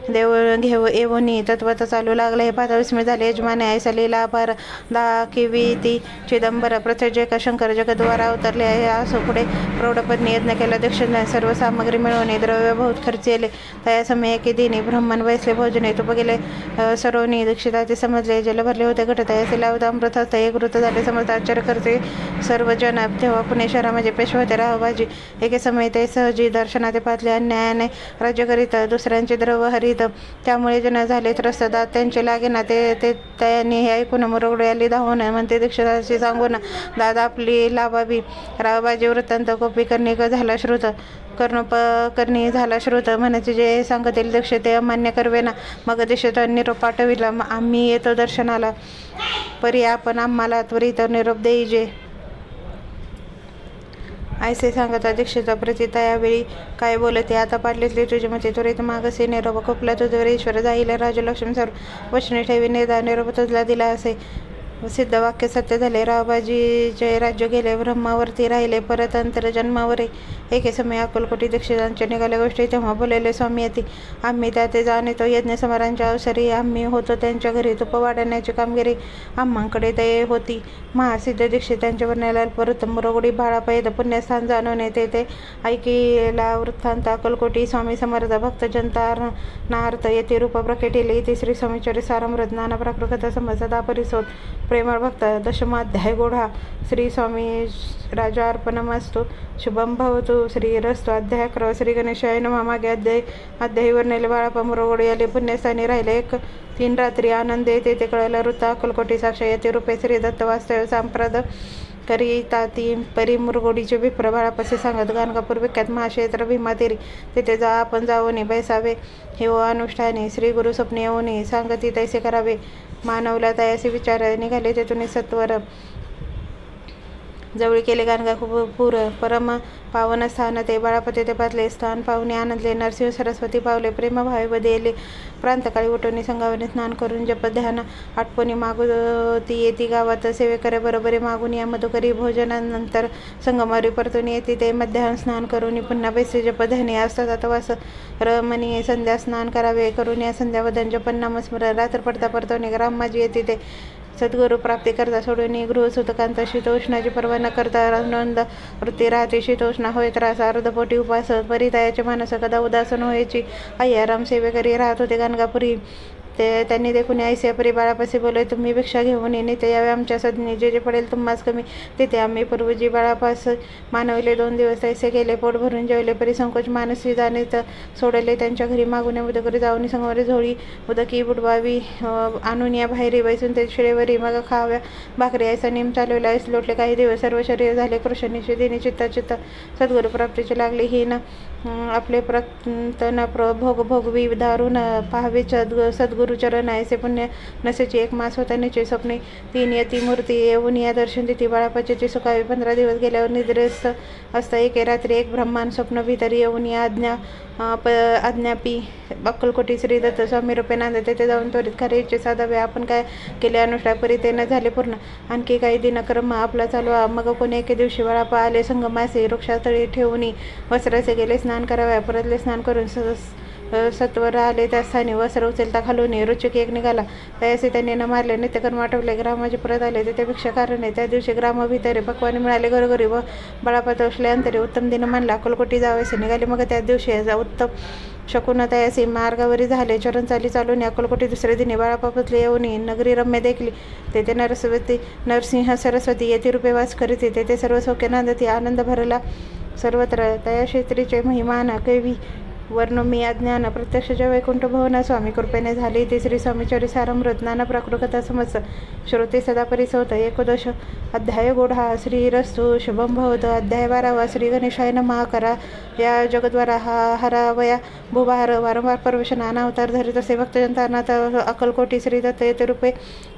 देव घेऊ येवनी तत्वत चालू लागले. हे पाहता विस्मय झाले. यजमाने ऐसा लीला अपार दाखिविती चिदंबर प्रत्येक शंकर जगद्वारा अवतरले असो. पुढे प्रौढपत्नी यज्ञ केला. दक्षिण सर्व सामग्री मिळवणे द्रव्य बहुत खर्चेले. त्या समय एके दिनी ब्रह्मण वैसले भोजने तुप गेले. सरोनी दीक्षिताचे समजले. जल भरले होते. घटत असे लावत अमृत हस्त एक वृत्त झाले. समजता आश्चर्य करते सर्वजण. तेव्हा पुणे शहरामध्ये पेशवे होते रावबाजी. एके समय ते सहजी दर्शनात पाहतले. अन्यायाने राज्य करीत दुसऱ्यांचे द्रव हरित त्यामुळे जन झाले त्रस्त. दात त्यांचे लागेना. ते त्यांनी हे ऐकून मुरगडे आली धावून म्हणते दीक्षिताशी सांगून दादा आपली लाभावी. रावबाजी वृत्तांत कोपी कर्णिक झाला श्रुत कर्णोपकर्णी झाला श्रोत. म्हणायचे जे सांगतील दक्ष ते अमान्य करवेना. मग दीक्षित निरोप पाठविला. आम्ही येतो दर्शनाला परी आपण आम्हाला त्वरित निरोप देईजे ऐसे सांगता. दीक्षित प्रति त्यावेळी काय बोलते आता पाडलेतले तुझे मते त्वरित मागसे निरोप खोपला तुझवर ईश्वर जाईल. राजलक्ष्मी सर्व वचने ठेवी निरोप तुझला दिला असे सिद्ध वाक्य सत्य झाले. रावबाजीचे राज्य गेले. ब्रह्मावरती राहिले. परत अंतरजन्मावर एके समय अक्कलकोटी दीक्षितांच्या निघाल्या गोष्टी तेव्हा बोललेले स्वामी येते. आम्ही त्या ते जाणतो यज्ञ समारांच्या अवसरी आम्ही होतो त्यांच्या घरी. तुप वाढवण्याची कामगिरी आम्हाकडे ते होती. महासिद्ध दीक्षित त्यांच्या वर्ण्याला परत मुरगोडी बाळापैद पुण्यस्थान जाणून येते. ते ऐकीला वृत्तांत अक्कलकोटी स्वामी समर्थ भक्त जनता नार्थ येथे रूप प्रकटिले. इथे श्री स्वामीचरी सारमृत नाना प्राकृत समजता परिसोत प्रेमळ भक्त. 10वा गोढा. श्री स्वामी राजा अर्पणमस्तु शुभम भवतु श्रीरस्तु. अध्याय 11. श्री गणेशाय नमः. मागे अध्यायी वर्णिले. बाळापा मुरगोडी आले. पुण्यस्थानी राहिले. 3 रात्री आनंद येते. ते कळलं वृत्त अक्कलकोटी साक्ष येते रूपे श्री दत्त वास्तव्य सांप्रद करिता ती परी मुरगोडीचे विप्र बाळापासे सांगत. गाणगापूर विख्यात महाक्षेत्र भीमातेरी तेथे जा आपण जाऊनी बैसावे. हे ओ अनुष्ठाने श्री गुरु स्वप्ने येऊनी सांगती तैसे करावे. मानवला तयासी विचार निघाले तेथून सत्वर जवळ केले गाणगा पूर परम पावन स्थान ते बाळापती ते पातले स्थान पाहुणे आनंदले नरसिंह सरस्वती पावले प्रेमभावे बदेले प्रांतकाळी उठवणी संगावने स्नान करून जप ध्यान आटपोनी मागुती येती गावात सेवे करे बरोबरी मागून या मधुकरी भोजनानंतर संगमारी परतून येते ते मध्याह्न स्नान करून पुन्हा बैसे जप ध्याने असतात वास रमणी संध्या स्नान करावे करून या संध्यावदन जपन नामस्मरण रात्र पडता परतवणे ग्राम माझी येते ते सद्गुरू प्राप्ती करता सोडून गृह सुतकांत शीतोष्णाची पर्वा न करता आनंद वृत्ती राहते शीतोष्णा होय त्रास अर्धपोटी उपास परितायाचे मानस कदा उदासन व्हायची आराम सेवेकरी राहत होते गाणगापुरी त्यांनी देखून ऐसे परी बाळापाशी बोलले तुम्ही भिक्षा घेऊन येणे ते यावे आमच्या सदनी जे जे पडेल तुम्हास कमी तिथे आम्ही पूर्वजी बाळापास मानवले 2 दिवस ऐसे गेले पोट भरून जेवले परी संकोच मानसी जाणे सोडले त्यांच्या घरी मागून उदकरी जाऊन संगमरी झोळी उदकी बुडवावी आणून या बाहेरी बैसून ते शिळेवरी मग खाव्या भाकरी ऐसा नेम चालवला ऐस लोटले काही दिवस सर्व शरीर झाले कृष्णनिशी दिनी चित्त सद्गुरू प्राप्तीची लागली ही न आपले प्रतन भोग भोगवी दारून पाहावे सद्गुरू चरण ऐसे पुण्य नसेची 1 मास होता निश्चय स्वप्ने 3 यती मूर्ती येऊन या दर्शन देती बाळापाचीची सुखावी 15 दिवस गेल्यावर निद्रेस्त असता एके रात्री एक ब्रह्मांड स्वप्न भीतरी येऊन या आज्ञापी अक्कलकोटी श्री दत्त स्वामी रूपे नांदते तेथे जाऊन त्वरित खरे इच्छे साधावे आपण काय केले अनुष्ठान परी ते न झाले पूर्ण आणखी काही दिनक्रम आपला चालवा मग कोणी एके दिवशी बाळापा आले संगमासे वृक्षातळी ठेवून वस्त्राचे गेले स्नान करावे परतले स्नान करून सत्वर आले त्या स्थानी वस्त्र उचलता खालून रुचक एक निघाला त्यासे त्यांनी न मारले नित्यकर्म आठवले ग्रामाचे परत आले तेथे भिक्षा कारण त्या दिवशी ग्रामभितरे पक्वाने मिळाले घरोघरी व बाळापात असले अंतरे उत्तम दिन मानला अक्कलकोटी जावेसे निघाले मग त्या दिवशी उत्तम शकून तयासी मार्गावरी झाले चरण चालून अक्कलकोटी दुसऱ्या दिनी बाळापापतले येऊन नगरी रम्य देखली तेथे नरसिंह सरस्वती येथे रूपे वास करीते तेथे सर्व सौख्य नांदती आनंद भरला सर्वत्र तया क्षेत्रीचे महिमान कैवी वर्णमी अज्ञान प्रत्यक्षच्या वैकुंठ भवन स्वामी कृपेने झाली ते श्री स्वामीचरी सारमृत नाना प्राकृतकथा समस्त श्रोते सदा परिसवत 11 अध्याय गोढा श्रीरस्तु शुभम भवत अध्याय 12 श्री गणेशाय नमः करा या जगद्वारा हरावया भूभार वारंवार परवेश नाना अवतार धरित असे भक्तजनतानाथ अक्कलकोटी श्री दत्त येते रूपे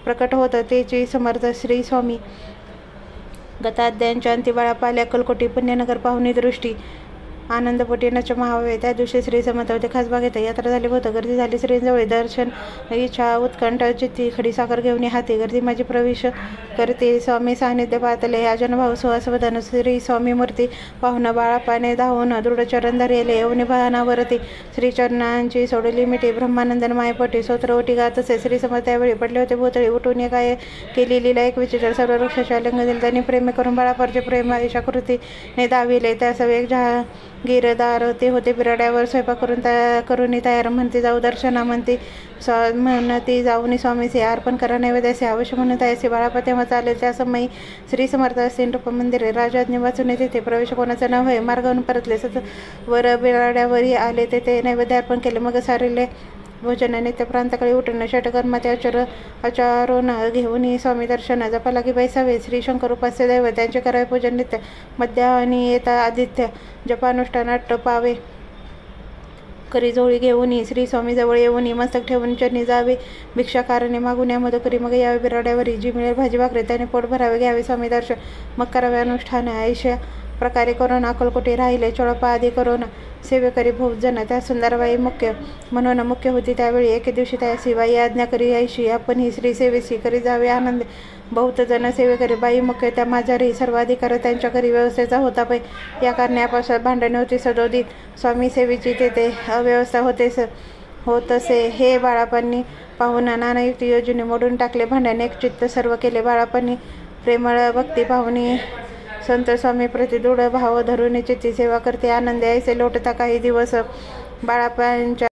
प्रकट होत तेची समर्थ श्री स्वामी गताध्यायांच्या अंती बाळापाले अक्कलकोटी पुण्यनगर पाहुणी दृष्टी आनंदपोटी नच महावे त्या दिवशी श्री समर्थ होते खास बागेत यात्रा झाली होतं गर्दी झाली श्रीजवळ दर्शन इच्छा उत्कंठ चित्ती खडी साखर घेऊन हाती गर्दी माझी प्रवेश करते स्वामी सानिध्य पातले अजन भाऊ सुहासवदन श्री स्वामी मूर्ती पाहुणं बाळापाने धावून दृढचरण धरले येऊन भानावरती श्रीचरणांची सोडली मिठी ब्रह्मानंदन मायपटी स्तोत्र ओटी गात असे श्री समर्थ त्यावेळी पडले होते भोतळी उठून काय केली लीला एक विचित्र सर्व वृक्षाच्या लिंग दिले त्यांनी प्रेम करून बाळापारचे प्रेम आयुषा कृतीने दाविले त्या एक गिरदार ते होते बिराड्यावर स्वयंपाक करून तयार म्हणते जाऊ दर्शना म्हणते म्हणती जाऊन स्वामीचे अर्पण करा नैवेद्याचे अवश्य म्हणत आहे बाळापा तेव्हा चालेल त्या समयी श्री समर्थ असेन रूप मंदिरे राजाज्ञ वाचून तिथे प्रवेश कोणाचा न होय मार्गावरून परतले वर बिराड्यावरही आले ते नैवेद्य अर्पण केले मग सारेले भोजनाने त्या प्रांताकडे उठून षटकर्माते आचारून घेऊन स्वामी दर्शन जपा लागी बैसावे श्री शंकर उपास्य दैव त्यांचे करावे पूजन नित्य मध्याह्नी येता आदित्य जपानुष्ठानात पावे करी जोळी घेऊन श्री स्वामी जवळ येऊन मस्तक ठेवून चरणी जावे भिक्षा कारणे मागून या मधुकरी मग यावे बिराड्यावरी जी मिळेल भाजी भाकरी त्याने पोट भरावे घ्यावे स्वामी दर्शन मग करावे अनुष्ठान ऐशा प्रकारे करून अक्कलकोटी राहिले चोळपा आदी करून सेवेकरी भोजन त्या सुंदरबाई मुख्य म्हणून मुख्य होती त्यावेळी एके दिवशी त्या शिवाई आज्ञा करी ऐशी आपण ही श्री सेवेसी करी जावे आनंद बहुत जन सेवेकरी बाई मुख्य त्या माझारी सर्वाधिकार त्यांच्या घरी व्यवस्थेचा होता पै या कारणापासून भांडणे होती सदोदित स्वामी सेवेची तेथे अव्यवस्था होतसे हे बाळापांनी पाहून नानायुक्त योजने मोडून टाकले भांडणे एक चित्त सर्व केले बाळापांनी प्रेमळ भक्ती पाहुणी संत स्वामी प्रति दृढ भाव धरून चित्ती सेवा करते आनंद ऐसे लोटता काही दिवस बाळापांच्या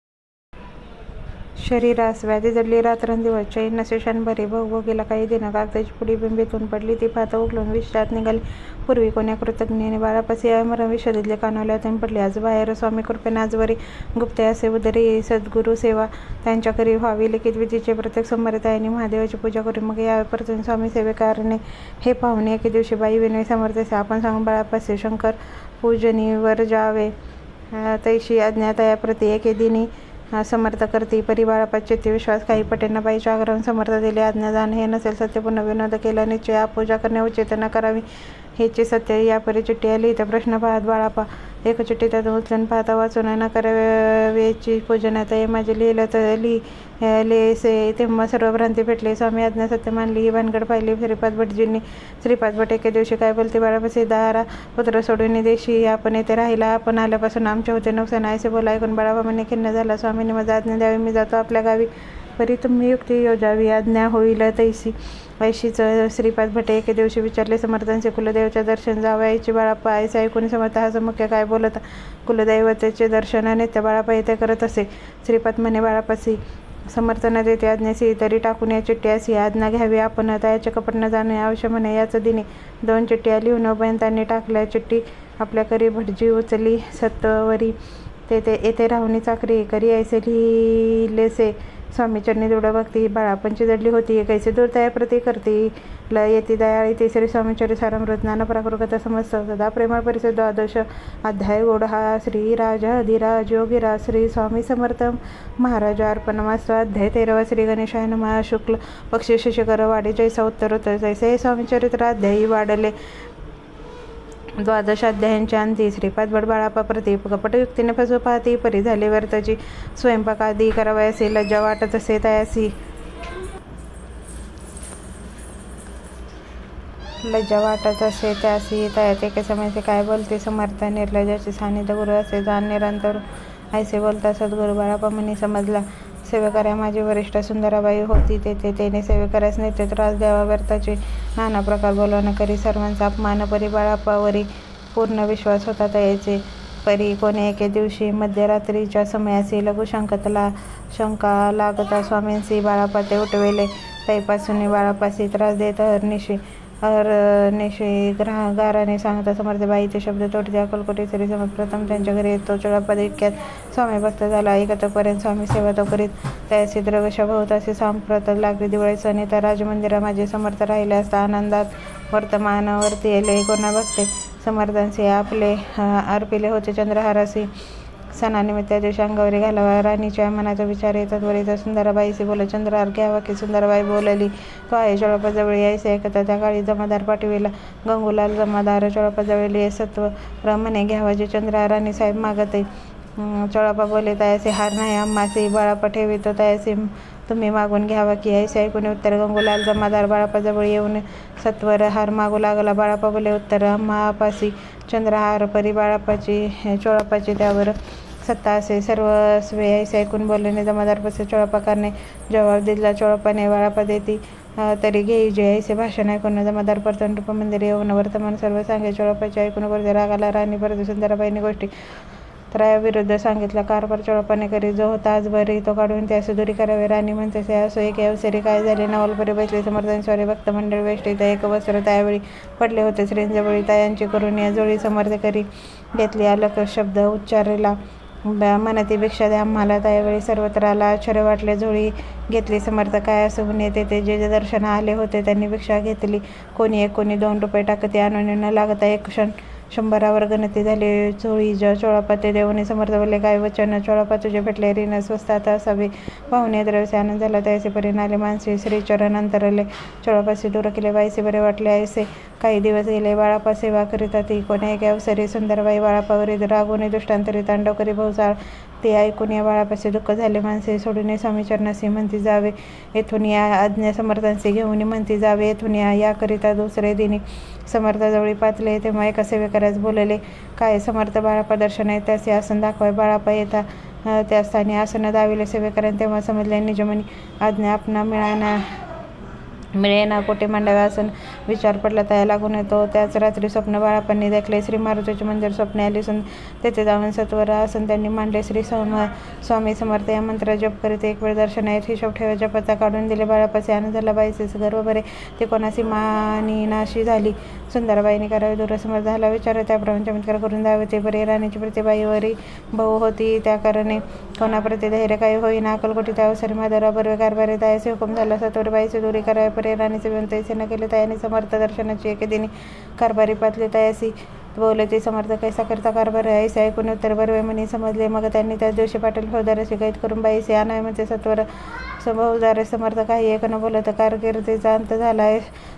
शरीरास व्याधी जडली रात्रंदिवस चैन नसे क्षणभरी भोगभोगीला काही दिन कागदाची पुडी बिंबीतून पडली ती पाहता उकलून विश्रात निघाली पूर्वी कोण्या कृतज्ञाने बाळापासी मरण विषदितले कानवल्यातून पडले आज बाहेर स्वामी कृपेने आजवरी गुप्ते असे उदरी सद्गुरू सेवा त्यांच्या करी व्हावी लिखित विधीचे प्रत्येक सोमवारी ताईंनी महादेवाची पूजा करून मग यावे परतून स्वामी सेवेकारणे हे पाहुणे एके दिवशी बाई विनय समर्थसे आपण सांगून बाळापासी शंकर पूजनीवर जावे तैशी अज्ञातया प्रति एके दिनी समर्थ करती परिवारापात चित्ती विश्वास काही पटेंना बाईच्या आग्रहून समर्थ दिले आज्ञादान हे नसेल सत्यपूर्ण विनोद केला निश्चय पूजा करणे उचित न करावी हेचे सत्य या परी चिठ्ठी आली तर प्रश्न पाहत बाळापा एक चिठ्ठी त्यातून उचलून पाहता वाचून न करावेची पूजनात हे माझे लिहिलं तर लिहिलेसे तेव्हा सर्व भ्रांती पेटली. स्वामी आज्ञा सत्य मानली ही भानगड पाहिली श्रीपाद भटजींनी. श्रीपाद भट एके दिवशी काय बोलते बाळापाशी दारा पुत्र सोडून देशी आपण येथे राहिला आपण आल्यापासून आमचे होते नुकसान असे बोला ऐकून बाळाबा म्हणे खिन्न झाला. स्वामींनी माझा आज्ञा द्यावी मी जातो आपल्या गावी परी तुम्ही युक्ती योजावी आज्ञा होईल तैसी. ऐशीच श्रीपाद भटे एके दिवशी विचारले समर्थांचे कुलदेवचे दर्शन जावयाची बाळाप्पा ऐसे ऐकून समर्थ हा मुख्य काय बोलत कुलदैवतेचे दर्शन नित्य बाळाप्पा येथे करत असे. श्रीपाद म्हणे बाळापासी समर्थ न देते आज्ञेसी तरी टाकून या चिठ्ठी अशी आज्ञा घ्यावी आपण त्याचे कपट न जाणे आवश्यक म्हणे. याच दिनी 2 चिठ्ठ्या लिहून उभयंतांनी टाकल्या. चिठ्ठी आपल्या करी भटजी उचली सत्वरी येथे राहुनी चाकरी करी ऐसे लिहिलेसे स्वामी चरणी दृढ भक्ती बाळापणची जडली होती कैसे दूरतया प्रती करती येती दयाळी तिसरी स्वामीचरी सारामृत नाना प्राकृत समस्त सदा प्रेमळ परिसर 12 अध्याय गोड हा श्री राजा अधिराज योगीराज श्री स्वामी समर्थ महाराज अर्पणमस्तु. अध्याय 13 श्री गणेशाय नमः. शुक्ल पक्ष शिशिकर वाढे जैसा उत्तरोत्तर जैसे स्वामीचरित्र अध्यायी वाढले. 12 अध्यायांच्या अंती श्रीपाद भट बाळापा प्रति कपटयुक्तीने फसव पाहती परी झाली व्यर्थची स्वयंपाक आदी करावयासी लज्जा वाटत असे तयासी त्यासी तयात एके समयचे काय बोलते समर्थ निर्लजाची सानिध्य गुरु असे जाण निरंतर ऐसे बोलता सद्गुरु बाळापा म्हणी समजला. सेवेकऱ्या माझी वरिष्ठ सुंदराबाई होती तेने सेवेकऱ्यास नित्य त्रास द्यावा व्यर्थाचे नाना प्रकार बोलवणं करी सर्वांचा अपमान परी बाळापावरी पूर्ण विश्वास होता तयाचे. परी कोणी एके दिवशी मध्यरात्रीच्या समयासी लघु शंका लागता स्वामींसी बाळापा ते उठवेले तैपासून बाळापासी त्रास देत हरनिशी गाराने सांगता समर्थबाई ते शब्द तोडते अकलकोटी श्री समर्थ प्रथम त्यांच्या घरी येतो. चळापद इतक्यात स्वामी भक्त झाला. ऐकतपर्यंत स्वामी सेवा तो करीत त्याची द्रवशा भोवताशी सांप्रत लागली. दिवाळी सण तर राजमंदिरा माझे समर्थ राहिले असता आनंदात वर्तमानावरती येले कोणा भक्ते समर्थांशी आपले अर्पिले होते चंद्रहारासी सणानिमित्त त्या दिवशी अंगावरी घालावा. राणीच्या मनाचा विचार येतात वरीचा सुंदराबाईशी बोल चंद्रहार घ्यावा की सुंदराबाई बोलली तो आहे चोळापाजवळ यायचे ऐकता त्या काळी जमादार पाठविला गंगूलाल जमादार चोळापाजवळ ये सत्व रमणे घ्यावा जे चंद्रहार राणी साहेब मागते. चोळापा बोले तयासे हार नाही आम्हासी बाळापा ठेवितो तयासे तुम्ही मागून घ्यावा की ऐसे ऐकून उत्तर गंगूलाल जमादार बाळापाजवळ येऊन सत्वर हार मागू लागला. बाळापा बोले उत्तर आम्हापासी चंद्रहार परी बाळापाची चोळापाची त्यावर सत्ता असे सर्वस्वे ऐसे ऐकून बोलल्याने जमादारपासे चोळापाकारने जबाब दिला. चोळापाने बाळापा देती तरी घेई जे ऐसे भाषण ऐकून जमादार परतून रूपमंदिर येऊन वर्तमान सर्व सांगे. चोळापाचे ऐकून वरते रागाला. राणी परत सुंदराबाईंनी गोष्टी त्रयाविरुद्ध सांगितला. कारभार चोळापाने करी जो होता आजभरी तो काढून त्यास दुरी करावे. राणी म्हणते असो एक अवसरी काय झाले नवलपरी बसले समर्थांश्वरी भक्त मंडळ वेष्टीत एक वस्त्र त्यावेळी पडले होते. श्रींजवळी तायांची करून या जोडी समर्थ करी घेतली. अलक शब्द उच्चारला मनती भिक्षा द्या आम्हाला. त्यावेळी सर्वत्र आला आश्चर्य वाटले. झोळी घेतली समर्थ काय असं येते ते जे दर्शन आले होते त्यांनी भिक्षा घेतली. कोणी 1 कोणी 2 रुपये टाकते आणून न लागता एक क्षण 100 गणती झाली. झोळी चोळापा ते देऊनी समर्थ बोलले काय वचन चोळापा तुझे भेटले ऋण स्वस्तात असावे पाहुणे द्रवसे आनंद झाला. त्याचे परिणाले मानसी श्रीचरण अंतरले चोळापाशी दूर केले. बाईसे बरे वाटले ऐसे काही दिवस गेले. बाळापा सेवा करीता ती कोणी एक अवसरी सुंदरबाई बाळापावरी रागोनी दृष्टांतरी तांडव करी भोवसाळ ते ऐकून या बाळापाशी दुःख झाले. माणसे सोडून स्वामीचरणाशी म्हणती जावे येथून या आज्ञा समर्थांशी घेऊन म्हणती जावे येथून या करिता दुसरे दिनी समर्थाजवळी पातले. तेव्हा एका सेवेकऱ्यास बोलले काय समर्थ बाळापा दर्शन आहे त्याचे आसन दाखवाय. बाळापा येता त्या स्थानी आसन दाविले. सेवेकऱ्याने तेव्हा समजले निजमनी आज्ञा आपणा मिळेना कोठे मांडावे आसन विचार पडला त्या लागून येतो. त्याच रात्री स्वप्न बाळापांनी देखले. श्री मारुतीचे मंदिर स्वप्ने आली तेथे जाऊन सत्वर आसन त्यांनी मांडले. श्री स्वामी समर्थ या मंत्र जप करीत एक वेळ दर्शन आहेत हिशोब ठेवा. जपाचा काढून दिले. बाळापाचे आनंद झाला. बाईचे गर्व बरे ते कोणाशी मानी नाशी झाली. सुंदरबाईने करावे दूर समर्थ झाला विचार त्याप्रमाणे चमत्कार करून द्यावे ते बरे. राणीची प्रतिबाईवरी भाऊ होती त्या कारणे कोणाप्रती धैर्य काही होईना. अकलकोटी त्या अवसरी माधवराव बर्वे कारभारी तयाचे हुकुम झाला. सत्वर बाईचे दुरी करावे परे. राणीचे विनंती ऐसे न केले. तयाने समर्थ दर्शनाची एके दिनी कारभारी पातली. तयासी बोलले ते समर्थ कैसा करता कारभार ऐसे ऐकून उत्तर बर्वे म्हणी समजले. मग त्यांनी त्याच दिवशी पाटील फौजदाराशी कैद करून बाईसे आणावे म्हणते. सत्वर बहुदारे समर्थ काही एक न बोलत कारकिर्दीचा अंत झाला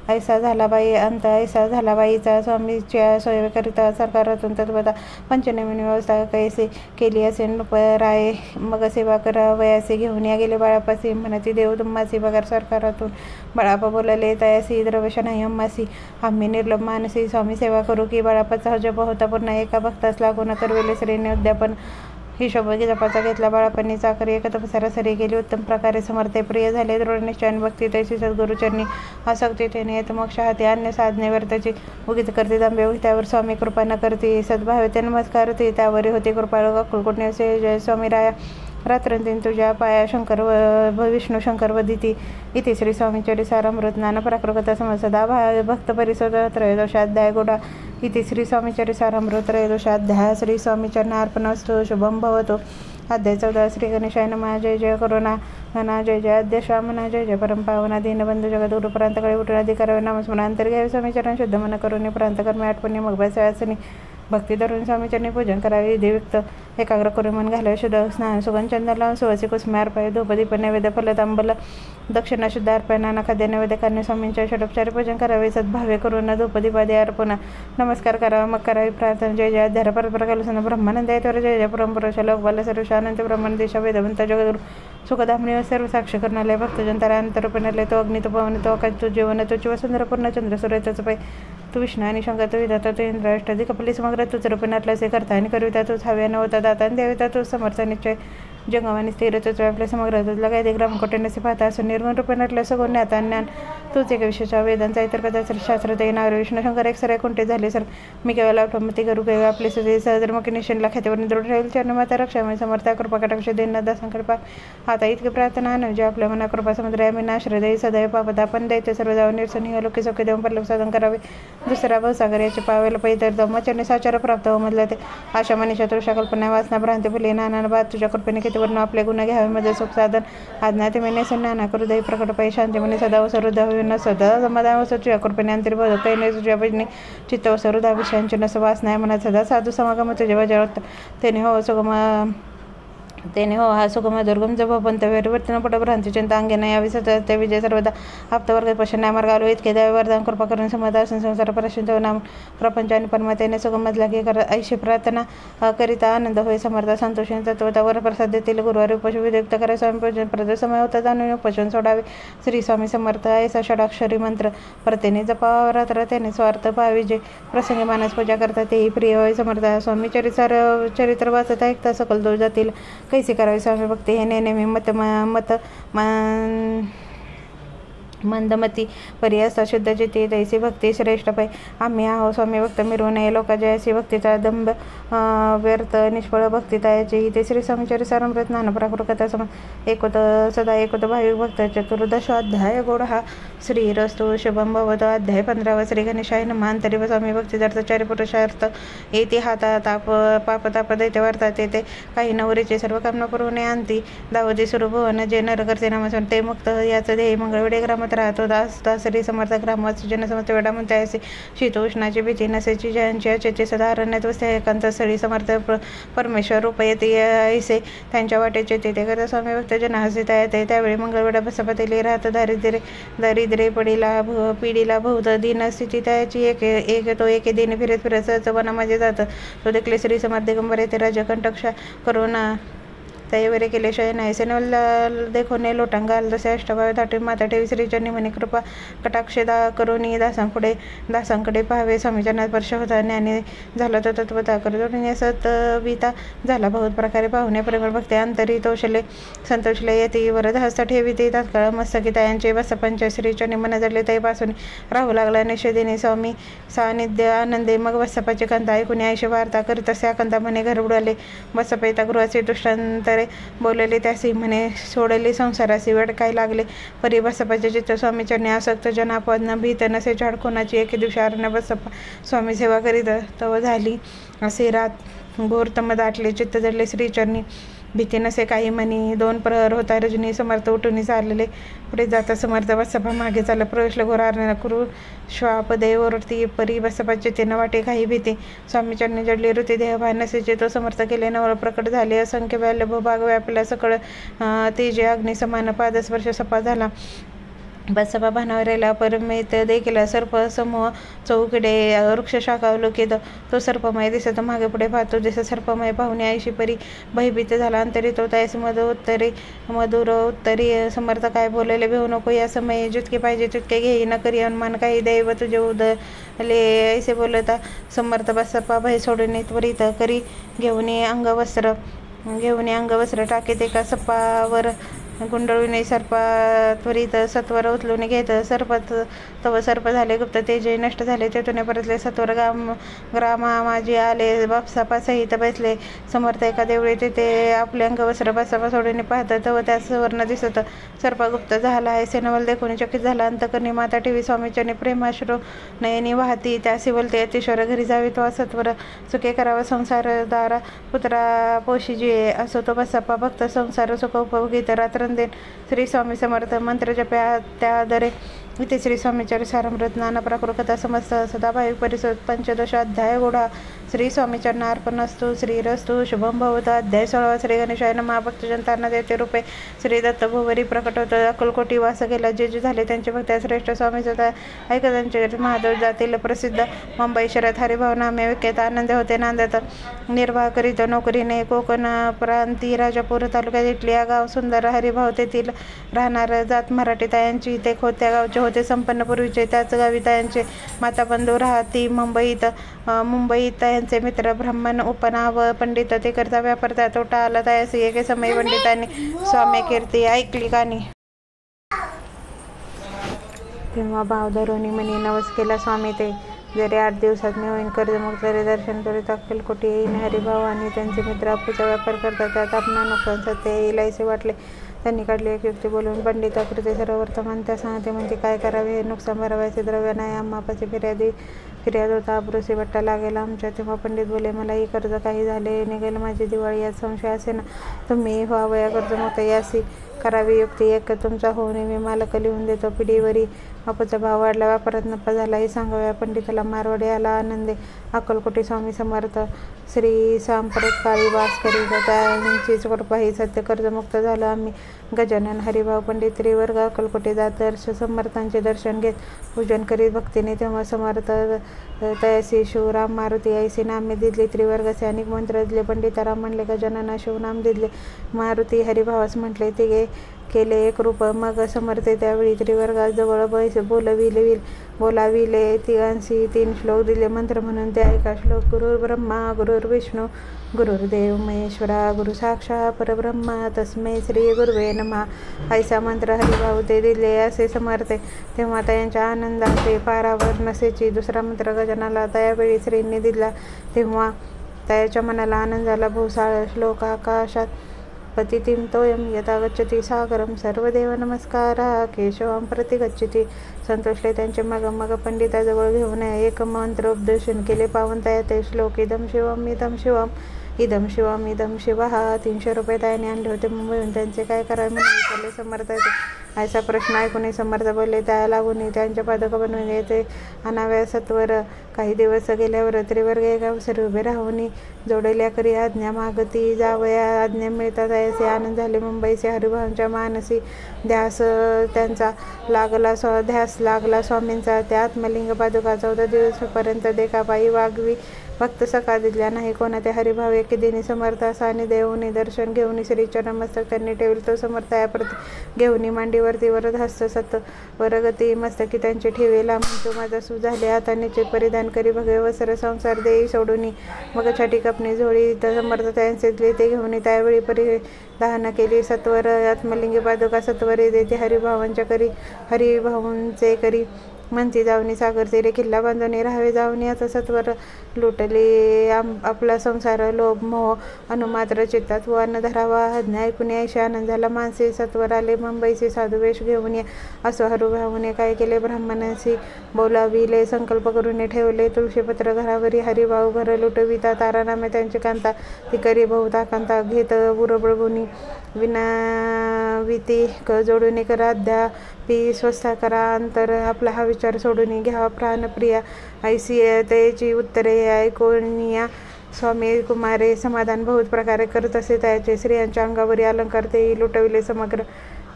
ऐसा झाला बाई अंत ऐसा झाला बाईचा स्वामीच्या सोयीकरिता सरकारातून तत्वता पंचनवीन व्यवस्था कैसे केली असे राय मग सेवा करा वयासे घेऊन या गेले बाळापासी म्हणती देव तुम्हासी बघा सरकारातून बाळापा बोलले तयासी द्रवश नाही अम्मासी आम्ही निर्लभ मानसी स्वामी सेवा करू की बाळापाचा जप होता पूर्ण एका भक्तास लागून करवेले श्रेणी उद्यापन हिशोब जपाचा घेतला बाळापणी चाकरी एकत्र सरासरी गेली उत्तम प्रकारे समर्थे प्रिय झाले दृढ निश्चय भक्ती तैशी सद्गुरुचरणी आसक्ती तेने येत मोक्ष हाती अन्य साधनेवर त्याची उगीच करते दांबे त्यावर स्वामी कृपा न करते सद्भावे ते नमस्कार ते त्यावरी होती कृपाळू अकुलकुटणे जय स्वामी राया रात्रंतीन तुझ्या पाया शंकर विष्णू शंकर वदिती इथे श्री स्वामीचरी सारामृत ज्ञान पराकृता समसदा भक्त परिसद त्रयोदशाध्याय गोडा इथे श्री स्वामीचरी सारामृत त्रयोदशाध्याय श्री स्वामीचरणार्पणस्तु शुभम भवतो अध्याय 14 श्री गणेशाय नमः जय जय करुणा घना जय जय अद्य श्यामना जय जय परमपावना दीनबंधू जगद्गुरु प्रांतकडे उठून अधिकारावे नामस्मरणांतर घ्यावे स्वामीचरण शुद्ध मन करून प्रांतकर्मी आठवणी मग बसायचनी भक्ती धरून स्वामीचरणी पूजन करावे देवयुक्त एकाग्र करून मन घालावे शुद्ध स्नान सुगंध चंदन सुवासी कुसुमे अर्पावे धूपदीप नैवेद्य फलतांबल दक्षिणा शुद्ध अर्पय नाना खाद्य नैवेद्य करणे स्वामींच्या षडोपचारी पूजन करावे सद्भावे करून धूपदीपादी अर्पण नमस्कार करावा मग करावी प्रार्थना जय जय अध्यार परपरकालसन ब्रह्मानंद जय जय परमपुरुष लोकबाल सर्वशानंत ब्रह्मण देशा वेदवंत जगद्गुरु सुखधामणी सर्व साक्ष करणारे भक्तजनतारांतरपणाले तो अग्नि तो पवन तो आकाश तो जीवन तुझी वसुंधर पूर्ण चंद्र सूर्य तुझ पाय तू विष्णू आणि शंकर तू विधाता तू इंद्र अष्टाधी कपली समग्र तुझ रूपणातला से करता आणि कविता तूच हव्या नवता दाता आणि देविता तू समर्थ निश्चय जंगमाने स्थिर तुझ आपल्या समग्र तुझला काही ग्राम कोटे नसे पाहता असून निर्गुण रूपणातलं सगुण ज्ञाता ज्ञान तूच एक विशेषा वेदांचा इतर कदाच शास्त्र ते नाव विष्णू शंकर एक सर कोणते झाले सर मी केवळ आठवमती करू केवळ आपले सजे सहधर्मकी निशनला खात्यावर दृढ राहील चरण माता रक्षामय समर्था कृपा कटाक्ष देन दासांकडे आता इतके प्रार्थना जे आपल्या मना कृपा समुद्र आम्ही नाश्रदय सदैव पापदा पण दैत्य सर्व जाऊन निरसन ही लोके सोके देऊन परलोक साधन करावे दुसरा भवसागर याचे पावेला पैतर दमचरणे साचार प्राप्त हो मधला ते आशा मनीषा तृषा कल्पना वासना भ्रांती फुले नाना बाद तुझ्या कृपेने कितीवरून आपले गुन्हा घ्यावे मध्ये सुख साधन आज्ञाते मेने नाना करू दै प्रकट पै शांती मने सदा सर्वदा न सदा समाधान तुझ्या कृपेने अंतर्भव कैने तुझ्या भजनी चित्त सर्वदा विषयांची नस वासना मनात सदा साधू समागम तुझ्या वजावत तेने हो सुगम तेने हो हा सुगम दुर्गम जप पंत परिवर्तन पट भ्रांती चिंता अंगे न यावी सतत ते विजय सर्वदा आप्तवर्ग पश्चिम मार्ग आलो इतके देव वरदान कृपा करून समाधान संसार परशिंत नाम प्रपंच आणि परमातेने सुगम मधला की कर ऐशी प्रार्थना करिता आनंद होय समर्थ संतोष तत्वता वर प्रसाद देतील गुरुवारी उपशु विदयुक्त करा स्वामी पूजन प्रद समय होता जाणून उपशन सोडावे श्री स्वामी समर्थ ऐसा षडाक्षरी मंत्र परतेने जपावा रात्र त्याने स्वार्थ पावी जे प्रसंगी मानस पूजा करतात तेही प्रिय होय समर्थ स्वामी चरित्र वाचता ऐकता सकल दोष जातील कैसे करावे स्वामी भक्ती हे नेहमी मत मंदमती पर्यास शुद्ध चित्ती तैसी भक्ती श्रेष्ठ पै आम्ही आहो स्वामी भक्त मिरवू नये लोकांच्या अशी भक्तीचा दंभ व्यर्थ निष्फळ भक्तितायाची इथे श्री स्वामीचरी सारमृत ज्ञान प्राकृत सम एकोत सदा एकोत भाविक भक्त चतुर्दश अध्याय गोड हा श्री रस्तु शुभम भवतो अध्याय 15 श्री गणेशाय नमः अंतरी व स्वामी भक्तीदर्थ चारि पुरुषार्थ येते हाता ताप पाप ताप दैत्य वार्तात येते काही नवरीचे सर्व कामना पुरवणे आणती दावदी सुरू भवन जे नर करते नामस्मरण ते मुक्त याचं ध्येय मंगळवेडे ग्रामात राहतो दास श्री समर्थ ग्रामवासी जनसमर्थ वेडा म्हणते असे शीतोष्णाची भीती नसेची जयांची अचेचे सदा अरण्यात वसते एकांत स्थळी समर्थ परमेश्वर रूप येते ऐसे त्यांच्या वाटेचे ते करता स्वामी भक्त जन हसिता येते त्यावेळी मंगळवेडा बसपतेली राहत दारिद्र्य पिढीला भोवत दीन स्थिती त्याची एक तो एके दिन फिरत सहज वनामध्ये जात तो देखले श्री समर्थ दिगंबर येते राजकंटक्षा करून तयावरे केले शयन ऐसे देखोने लोटांगाल तसे अष्टभावे दाटे माता ठेवी श्रीचरणी म्हणे कृपा कटाक्षे करून दासांकडे पाहावे स्वामीचरणात स्पर्श होता ज्ञानी झाला तो तत्वता करून सतविता झाला बहुत प्रकारे पाहुणे प्रेमळ भक्ती अंतरी तोषले संतोषले येते वरद हस्त ठेवी ते तात्काळ मस्तकी तायांचे बसपंच श्रीचरणी मन जडले तैपासून राहू लागला निषेधीने स्वामी सानिध्य आनंदे मग बसपाचे कंता ऐकून आयशी वार्ता करीत तसे कंता म्हणे घर उडाले बसपेता गृहाचे दुष्टांतरे बोलले त्यासी म्हणे सोडले संसारासी वेळ काय लागले परी बसपाचे चित्त स्वामीचरणी आसक्त जनापद न भीत नसे झाड कोणाची एके दिवशी आरण्य बसप्पा स्वामी सेवा करीत तव झाली असे रात घोर तम दाटले चित्त जडले श्रीचरणी भीती नसे काही म्हणी. 2 प्रहर होता रजनी. समर्थ उठून चालले. पुढे जाता समर्थ बसप्पा मागे चालला. प्रवेशला घोर आरण्य कुरु श्वापदे ओरडती परी बसप्पा चित्तेनं वाटे काही भीती. स्वामीचरणी जडले ऋती देहभान नसेचे तो समर्थ केले नवळ प्रकट झाले. असंख्य व्याल्य भूभाग व्यापला सकळ तेजे अग्नी समान पादस्पर्श सपा झाला. बसप्पा भानावरेला परमित देखील सर्प समूह चौकडे वृक्ष शाखा अवलोकित. तो सर्पमय दिसत मागे पुढे पाहतो दिसत सर्पमय पाहुणे ऐशी परी भयभीत झाला. अंतरी तो त्यास मधुर उत्तरी समर्थ काय बोलले भेऊ नको या समयी जितके पाहिजे तितके घेई न करी अनुमान काही दैव तुझे उदले ऐसे बोलता समर्थ. बसप्पा भय सोडून त्वरित करी घेऊन अंगवस्त्र टाकीत एका सप्पावर गुंडळून सर्पा त्वरित सत्वर उचलून घेत. सर्प झाले गुप्त तेजे नष्ट झाले. तेथून परतले सत्वर ग्रामा माझी आले. बापसापा सहित बसले समर्थ एका देवळी. तेथे आपले अंगवस्त्र बसप्पा सोडून पाहत तव त्यास सुवर्ण दिसत. सर्प गुप्त झाला आहे सेनवल देखून चकित झाला. अंतकरणी माता ठेवी स्वामीचरणी प्रेमाश्रू नयनी वाहती. त्यासी बोलते अतिश्वर घरी जावे तो सत्वर सुखे करावा संसारदारा पुत्रा पोषिजिये. असो तो बसप्पा भक्त संसार सुख उपभोगीत रात्र श्री स्वामी समर्थ मंत्र जप्या त्यादरे. इथे श्री स्वामीचर सारमृत नाना प्राकृत समस्त सदाभाविक परिसर 15 अध्याय गोढा. श्री स्वामीचरणार्पणस्तु. श्रीरस्तु शुभम भवत. अध्याय 16. श्री गणेशाय नमः. भक्तजनतांना त्याचे रूपे श्री दत्त भुवरी प्रकट होत. अक्कलकोटी वास केला. जे जे झाले त्यांचे भक्त श्रेष्ठ स्वामी सदा ऐकतांचे महादेव जातील प्रसिद्ध. मुंबई शहरात हरिभाव नामे विख्यात. आनंद होते नांदत निर्वाह करीत नोकरीने. कोकण प्रांती राजापूर तालुक्यात इटली गाव सुंदर. हरिभाव तेथील राहणार. जात मराठी. तायांची ते खोत्या गावचे होते संपन्न पूर्वीचे. त्याच गावी तायांचे माताबंधू राहती मुंबईत. तायांचे मित्र ब्राह्मण उपनाव पंडित. ते करता व्यापारता तोटा आला तायासी. एके समयी पंडितांनी स्वामी कीर्ती ऐकली कानी. तेव्हा भाव धरुणी म्हणी नवस केला स्वामी ते. जरी 8 दिवसात मी होईन कर्जमुक्त तरी दर्शन करीत अक्कलकोटी येईन. हरिभाव आणि त्यांचे मित्र आपूचा व्यापार करतात. त्यात आपणा नुकसान सत्य येईल असे वाटले. त्यांनी काढली एक युक्ती बोलून पंडिताकृती सर्व वर्तमान त्या सांगते म्हणते काय करावे. हे नुकसान भरावायचे द्रव्य नाही. आम्हापाशी फिर्याद होता. अब्रुसी बट्टा लागेल आमच्या. तेव्हा पंडित बोले मलाही कर्ज काही झाले निघेल माझी दिवाळी. यात संशय असे ना तुम्ही व्हावया कर्जमुक्त. यासी करावी युक्ती एक. तुमचा होऊन मी मालक लिहून देतो पिढीवरी. बापूचा भाव वाढला. व्यापारात नफा झाला हे सांगाव्या पंडिताला. मारवाडी आला आनंदे. अक्कलकोटी स्वामी समर्थ श्री सांप्रत काळी वास करीत. त्यांचीच कृपा ही सत्य कर्जमुक्त झालं आम्ही. गजानन हरिभाव पंडित त्रिवर्ग अक्कलकोटी जात समर्थांचे दर्शन घेत पूजन करीत भक्तीने. तेव्हा समर्थ तयसी शिवराम मारुती ऐसी नामे दिदली. त्रिवर्गाचे अनेक मंत्र दिले. पंडिताराम म्हणले गजानना शिवनाम दिदले. मारुती हरिभावास म्हटले तिघे केले एक रूप. मग समर्थे त्यावेळी त्रिवर्गाजवळ बोलाविले. तिघांशी 3 श्लोक दिले मंत्र म्हणून ते ऐका. श्लोक गुरुर् ब्रह्मा गुरुर्विष्णू गुरुर्देव महेश्वरा गुरु साक्षात परब्रह्मा तस्मै श्री गुरुवे नमः. ऐसा मंत्र हरिभाव ते दिले असे समर्थे. तेव्हा त्यांच्या आनंदाचे पारावर नसेची. दुसरा मंत्र गजानाला त्यावेळी श्रींनी दिला. तेव्हा त्याच्या मनाला आनंद झाला. भूसाळ श्लोक आकाशात पतितीं तोयम यथा गच्छति सागरम सर्वदेव नमस्कारा केशवं प्रति गच्छति. संतोषले. त्यांचे मग पंडिताजवळ घेऊन एक मंत्र उपदेशन केले. पावनताया ते श्लोक इदम शिवम इदम शिवम इदम शिवम इदम शिवः. 300 रुपये त्याने आणले होते मुंबईहून. त्यांचे काय करावे म्हणून विचारले समर्थाचे. असा प्रश्न ऐकून समर्थ बोलले त्या लागून त्यांच्या पादुका बनवून येते अनाव्या सत्वर. काही दिवस गेल्यावर त्रिवर्ग एका अवसरी उभे राहून जोडल्या करी आज्ञा मागती जावया. आज्ञा मिळतात असे आनंद झाले. मुंबईचे हरिभावांच्या मानसी ध्यास त्यांचा लागला स्वामींचा. त्या आत्मलिंग पादुका 14 दिवसापर्यंत देखापायी वागवी. भक्त सकाळ दिसल्या नाही कोणा. ते हरिभाव एके दिनी समर्थ असाने देऊनी दर्शन घेऊन श्रीचरण मस्तक त्यांनी ठेवले. तो समर्थ याप्रती घेऊनी मांडीवरती वरद हस्त सत वरगती मस्तकी त्यांचे ठेवेला. म्हणतो माझा सू झाले आता निश्चित परिधान करी भगवे वस्त्र संसार देई सोडूनी. मग छाटी कपणी झोळी समर्थ त्यांचे ते घेऊन त्यावेळी परिधान केली. सत्वर आत्मलिंगी पादुका सत्वरे देते हरिभावांच्या करी हरिभाऊंचे करी. म्हणती जाऊनी सागर तीरे किल्ला बांधूनी राहावे जाऊनी आता सत्वर लुटले आपला संसार लोभ मोह अनुमात्र चित्तात वन धरावा आज्ञा ऐकून ऐशी आनंद झाला मानसी सत्वर आले मुंबईचे साधू वेश घेऊन ये असो हरू भाऊने काय केले ब्राह्मणांशी बोलाविले संकल्प करून ठेवले तुळशीपत्र घरावरी हरिभाऊ घर लुटविता तारानामे त्यांचे कांता ती करी बहुता कांता घेत बुरबळगुनी विनाविती जोडून करा अद्या पी स्वस्था करा अंतर आपला हा विचार सोडून घ्यावा प्राणप्रिया ऐसी त्याची उत्तरे ऐकोनिया स्वामी कुमारे समाधान बहुत प्रकारे करत असे त्याचे स्त्रियांच्या अंगावरील अलंकार ते लुटविले समग्र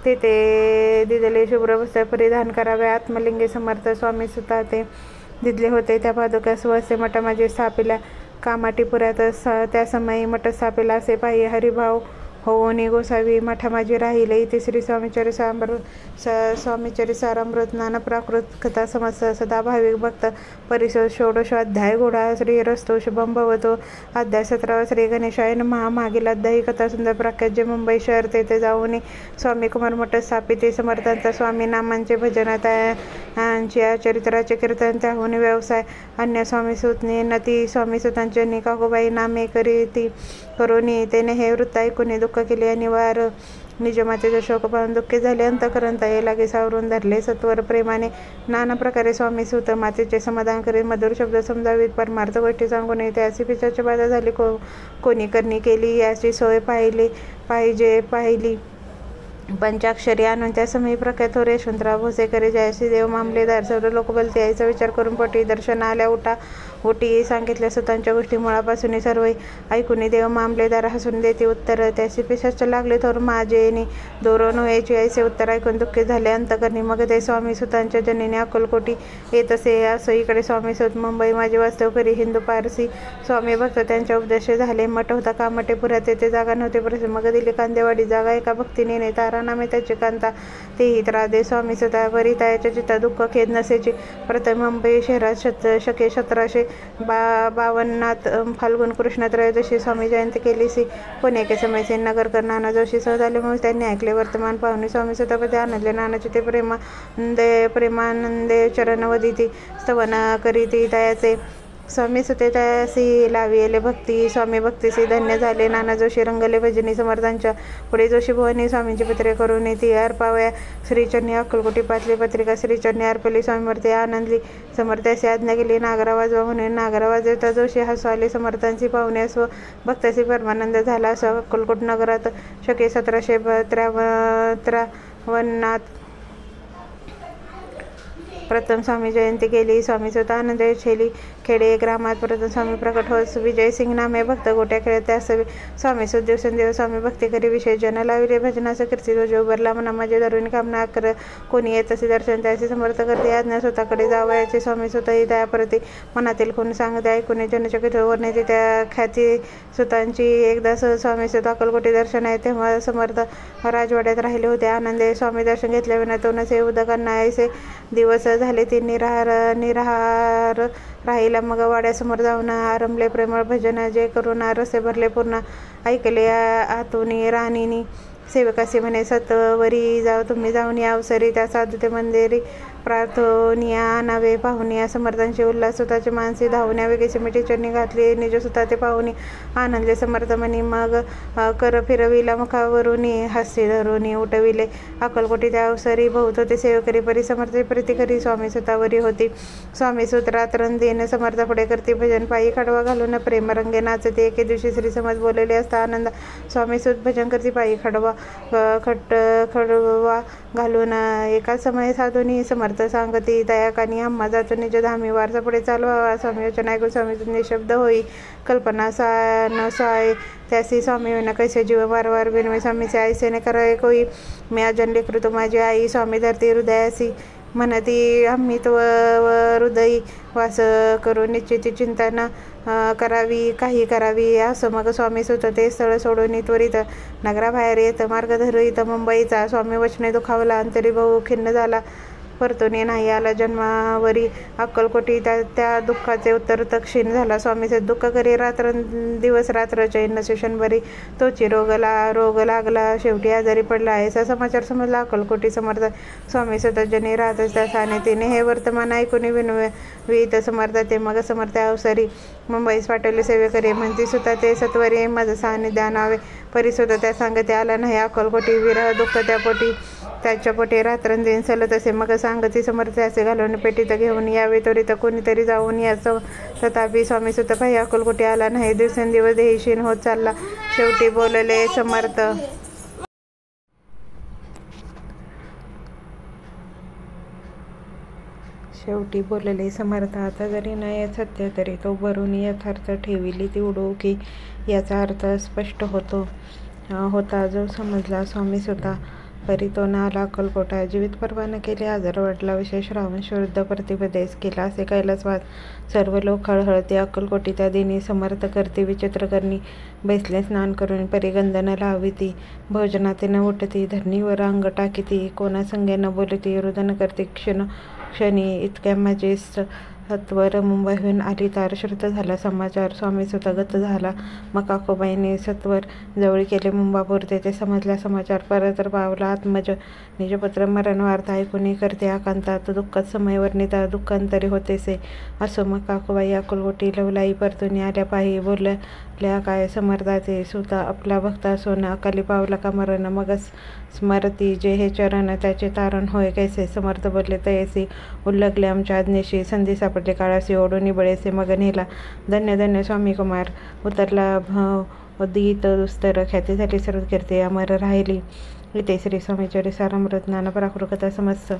ते दिलेले शुभ्र वस्त्र परिधान करावे आत्मलिंगे समर्थ स्वामी सुद्धा ते दिदले होते त्या पादुका स्वसे मठ माझे स्थापिला कामाटीपुरात त्या समयी मठ स्थापिला असे पाहिजे हरिभाव होऊनी गोसावी मठा माझी राहिले इथे श्री स्वामीचरी सारामृत नाना प्राकृत कथा समस्त सदा भाविक भक्त परिसर षोडशोध्याय घोडा श्री रस्तो शुभम भवतो अध्याय 17 श्री गणेशायन मागील अध्यायी कथा सुंदर प्रख्यात जे मुंबई शहर तेथे जाऊन स्वामी कुमार मठ स्थापित समर्थांचा स्वामी नामांचे भजन त्यांच्या चरित्राचे कीर्तन त्याहून व्यवसाय अन्य स्वामी सुतने नती स्वामी सुतांचे निकागोबाई नामे करीती करोनी त्याने हे वृत्त ऐकून दुःख केले आणि वार निजमातेचा शोक पाहून दुःखी झाले अंतकरंता ये लागे सावरून धरले सत्वर प्रेमाने नाना प्रकारे स्वामी सुत मातेचे समाधान करीत मधुर शब्द समजावीत परमार्थ गोष्टी सांगून त्याची पिचाची बाधा झाली कोणी करणी केली याची सोय पाहिली पंचाक्षरी आणून त्या समयी प्रख्यात हो यशवंतराव भोसेकरी जयश्री देव मामलेदार सर्व लोक बोलते याचा विचार करून पटी दर्शन आल्या ओटी सांगितल्या सुतांच्या गोष्टी मुळापासून सर्व ऐकून देव मामलेदार हसून देते उत्तर त्याची पिशाच लागले थोर माझे दोरोन व्हायची ऐसे उत्तर ऐकून दुःखी झाले अंतकरणी मग ते स्वामी सुतांच्या जनीने अक्कलकोटी येत असे असं इकडे स्वामी सुत मुंबई माझे वास्तव करी हिंदू पारसी स्वामी भक्त त्यांच्या उपदेश झाले मठ होता कामटेपुरात तेथे जागा नव्हते प्रसिद्ध मग दिली कांदेवाडी जागा एका भक्तीने ने तारानामे त्याची कांता तेही त्रादे स्वामी सुता वरितायाच्या चित्ता दुःख खेद नसेची प्रथम मुंबई शहरात शके 1752 फाल्गुन कृष्ण त्रयोदशी स्वामी जयंती केली सी कोणी एके समयचे नगरकर नाना जोशी सहज आले म्हणून त्यांनी ऐकले वर्तमान पाहुणे स्वामी स्वतःपती आनंदले नानाचे ते प्रेमानंदे चरणवदिती स्तवन करीती तयाचे स्वामी सुते त्यासी लाविले भक्ती स्वामी भक्तीसी धन्य झाले नाना जोशी रंगले भजनी समर्थांच्या पुढे जोशी भवानी स्वामींची पत्रे करून ती अर्पावया श्रीचरणी अक्कलकोटी पाचली पत्रिका श्रीचरणी अर्पली स्वामीवरती आनंदली समर्थाची आज्ञा केली नागरा वाजवा म्हणून नागरा वाजवता जोशी हसू आले समर्थांची पाहुणे असो भक्ताची परमानंद झाला असं अक्कलकोट नगरात शके 1753 प्रथम स्वामी जयंती केली स्वामी स्वतः आनंद छेली खेडे ग्रामात प्रथम स्वामी प्रकट होत विजय सिंग नामे भक्त गोट्या खेळत त्यास स्वामी सुत दिवसेंदिव स्वामी भक्ती करी विशेष जन लाविले भजनाचं कीर्ती जो उभारला म्हणा माझे धरून कामना कर कोणी येत असे दर्शन त्याचे समर्थ करते आज्ञा स्वतःकडे जावयाचे स्वामी स्वतःही त्याप्रती मनातील कोण सांगते ऐकून जनचकित वर्णिते त्या ख्याती सुतांची एकदा स्वामी सुत अक्कलकोटी दर्शन आहे तेव्हा समर्थ राजवाड्यात राहिले होते आनंदे स्वामी दर्शन घेतल्या विना तो नसे उदकांना ऐसे दिवस झाले ती निराहार राहिला मग वाड्यासमोर जाऊन आरंभले प्रेमळ भजन जे करून रसे भरले पूर्ण ऐकले आतुनी राणीनी सेवकाशी म्हणे सत्वरी तुम्ही जाऊन या अवसरी त्या साधू ते मंदिरी प्रार्थनिया नवे पाहुनिया समर्थांचे उल्हास स्वतःचे मानसी धावण्या वेगळीची मिठी चरणी घातली निज सुद्धा ते पाहुणी आनंदले समर्थ म्हणी मग कर फिरविला मुखावरून हास्य धरून उठविले अक्कलकोटी त्या अवसरी बहुत होते सेवकरी परी समर्थ प्रीती करी स्वामी सुतावरी होती स्वामी सुत रात्रंदीन समर्थ पुढे करते भजन पायी खडवा घालून प्रेमरंगे नाचते एके दिवशी श्री समज बोललेले असता आनंद स्वामी सुत भजन करते पायी खडवा घालून एका समय साधूनी समर्थ सांगती दयाकानी आम्हा जातो निज धामी वारसा पुढे चालवा स्वामी वचन ऐकून स्वामी निशब्द होई कल्पना साय त्यासी स्वामी विना कैसे जीव वारंवार बिनवे स्वामीचे आईसेने करावे कोई मी अजन लेकरू माझी आई स्वामी धरती हृदयासी म्हणती आम्ही तो हृदयी वास करून निश्चिती चिंता न करावी काही करावी असं मग स्वामी सुत ते स्थळ सोडून त्वरित नगराबाहेर येत मार्ग धरू इथं मुंबईचा स्वामी वचने दुखावला अंतरी बहु खिन्न झाला परतून नाही आला जन्मावरी अक्कलकोटी त्या दुःखाचे उत्तर तक्षीण झाला. स्वामीचे दुःख करी दिवस रात्र चैन नसे क्षणभरी तोची रोग लागला शेवटी आजारी पडला आहे. असा समाचार समजला अक्कलकोटी समर्थ स्वामी सतजनी राहतच त्या साने तिने हे वर्तमान ऐकून विहित समर्थ ते मग समर्थ अवसरी मुंबईस पाठवले सेवेकरी म्हणती सुद्धा ते सत्वरी माझं सानिध्यान आवे परिसुद्धा त्या सांगते आला नाही अक्कलकोटी विरह दुःख त्या पोटी त्याच्या पोटी रात्रंदिन सलत असे मग सांगती समर्थ असे घालून पेटीत घेऊन यावे त्वरित कोणीतरी जाऊन याचं तथापि स्वामी सुद्ध काही अक्कलकोटी आला नाही. दिवसेंदिवस देहीशीन होत चालला. शेवटी बोलले समर्थ आता जरी नाही सत्य तरी तो भरून यथार्थ ठेविली ती उडो की याचा अर्थ स्पष्ट होता जो समजला. स्वामी सुद्धा परी तो न आला अक्कलकोटा जीवित परवाना केले आजार वाढला विशेष श्रावण शुद्ध प्रतिपदेश केला असे कैलासवाद सर्व लोक हळहळते अक्कलकोटी त्या दिनी समर्थ करते विचित्र करणी बैसले स्नान करून परिगंधन लाविती भोजनाते न उठती धरणीवर अंग टाकीती कोणा संगे न बोलती रुदन करते क्षणी इतक्या माझे सत्वर मुंबईहून आली तार श्रुत झाला समाचार. स्वामी सुतगत झाला. मग काकूबाईने सत्वर जवळ केले मुंबापुरते ते समजला समाचार. परत पावला आत्मज निजपुत्र मरण वार्ता ऐकून करते आकांतात दुःखात समयवर निता दुःखांतरी होतेसे असो. मग काकूबाई अक्कलकोटी लवलाई परतून आल्या पायी बोलल्या काय समर्थाचे सुता आपला भक्ता सोन अकाली पावला का मरण मग स्मरती जे हे चरण त्याचे तारण होय कैसे समर्थ बोलले तयसी उल्लगले आमच्या आज्ञेशी संधी सापडले काळाशी ओढून बळेसे मग नेला धन्य धन्य स्वामी कुमार उतरला उदित दुस्तर ख्याती झाली सर्व कीर्ती अमर राहिली. इथे श्री स्वामीचरी सारामृत ज्ञानपराकृकथा समस्त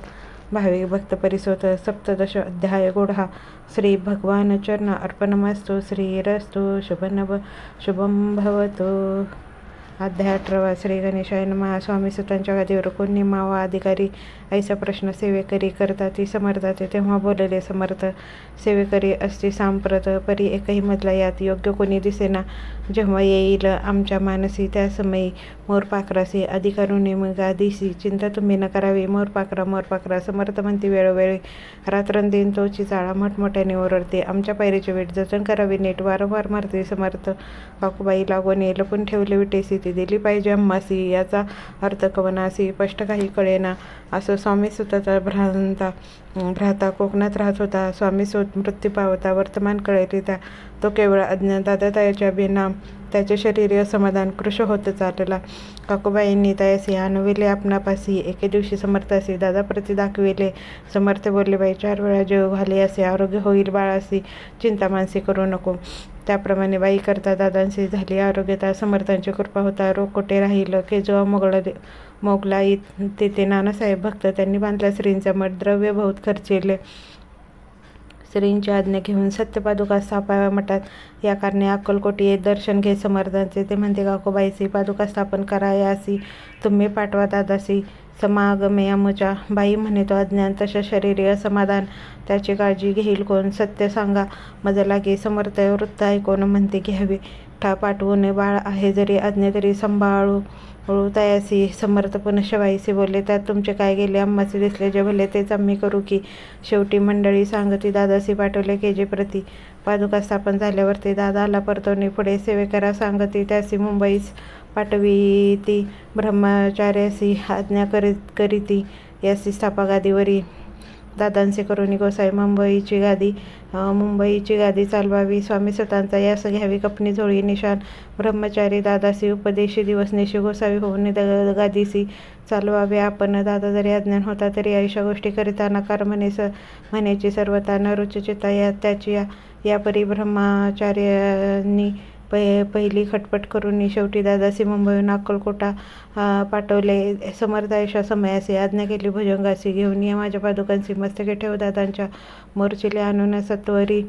भाविक भक्त परिसोत सप्तदश अध्याय गोढा श्री भगवान चरण अर्पणमस्तु श्रीरस्तु शुभम भवतो. अध्याय 18 श्री गणेशाय नमः. स्वामी सुतांच्या गादीवर कोण निमावा अधिकारी ऐसा प्रश्न सेवेकरी करता ती समर्थाचे तेव्हा बोलले समर्थ सेवेकरी असती सांप्रत परी एकही मजला यात योग्य कोणी दिसेना जेव्हा येईल आमच्या मानसी त्या समयी मोरपाखरासी अधिकारुणे मग आदिसी चिंता तुम्ही न करावी मोरपाखरा समर्थ म्हणती वेळोवेळी रात्रंदिन तोची चाळा मोठमोठ्याने ओरडते आमच्या पायरीचे वेट जतन करावी नीट वारंवार मारते समर्थ. काकूबाई लागून लपून ठेवले विटेसी ती दिली पाहिजे अम्मासी याचा अर्थ कवनासी स्पष्ट काही कळेना असं स्वामी सुताचा भ्राता कोकणात राहत होता. स्वामी सुत मृत्यू पावता वर्तमान कळले त्या तो केवळ दादातायाच्या बिना त्याचे शरीर असमाधान कृश होत चालला. काकूबाईंनी तयासी आणविले आपणापासी एके दिवशी समर्थासी दादाप्रती दाखविले. समर्थ बोलले बाई 4 वेळा जेव घाले असे आरोग्य होईल बाळासी चिंता मानसी करू नको. त्याप्रमाणे बाई करता दादांशी झाली आरोग्यता समर्थांची कृपा होता रोग कोठे राहिलं के जेव्हा मोगला तेथे नानासाहेब भक्त त्यांनी बांधला श्रींचा मठ द्रव्य बहुत खर्चिले श्रींची आज्ञा घेऊन सत्यपादुका स्थापाव्या मठात. या कारणे अक्कलकोटी येत दर्शन घे समर्थांचे. ते म्हणते काकूबाईसी पादुका स्थापन करायासी तुम्ही पाठवा दादासी समागमे अमुच्या. बाई म्हणे तो अज्ञान तशा शरीरी असमाधान त्याची काळजी घेईल कोण सत्य सांगा मज लागे समर्थ वृत्त ऐकून म्हणते घ्यावे पाठवून बाळ आहे जरी आज्ञा तरी सांभाळू तयासी. समर्थ पुनशवाईसी बोलले त्यात तुमचे काय गेले अम्माचे दिसले जे भले तेच आम्ही करू की. शेवटी मंडळी सांगती दादासी पाठवले के जे प्रती पादुका स्थापन झाल्यावर ते दादा आला परतवणी पुढे सेवेकरा सांगती त्यासी मुंबईस पाठवी ती ब्रह्मचार्यासी आज्ञा करीती यासी स्थापा गादीवरी दादांचे करुणी गोसाई मुंबईची गादी चालवावी. स्वामी सुतांचा यास घ्यावी कपनी झोळी निशान ब्रह्मचारी दादासी उपदेशी दिवस निशी गोसावी होऊन गादीसी चालवावे. आपण दादा जरी अज्ञान होता तरी आयुष्या गोष्टी करिता नकार म्हणायची सर्वता न रुचिचिता त्याची यापरी ब्रह्मचार्यांनी पहिली खटपट करून शेवटी दादासी मुंबईहून अक्कलकोटा पाठवले. समर्थ आयुष्या समयासी आज्ञा केली भुजंगासी घेऊन या माझ्या पादुकांची मस्तके ठेव दादांच्या मोर्चिले आणून सत्वरी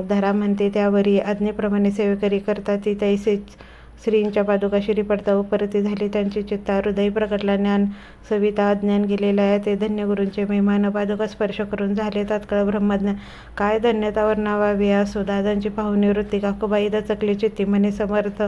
धरा म्हणते त्यावरी आज्ञेप्रमाणे सेवेकरी करता ती तैसेच श्रींच्या पादुका शिरी पडता उपरती झाली. त्यांची चित्ता हृदय प्रकटला. ज्ञान सविता अज्ञान गेलेलं आहे ते धन्य गुरूंचे महिमान. पादुका स्पर्श करून झाले तात्काळ ब्रह्मज्ञान. काय धन्यता वर्णावावी असो. दादांची पाहुणी वृत्ती. काकूबाई दचकली चित्ती. म्हणे समर्थ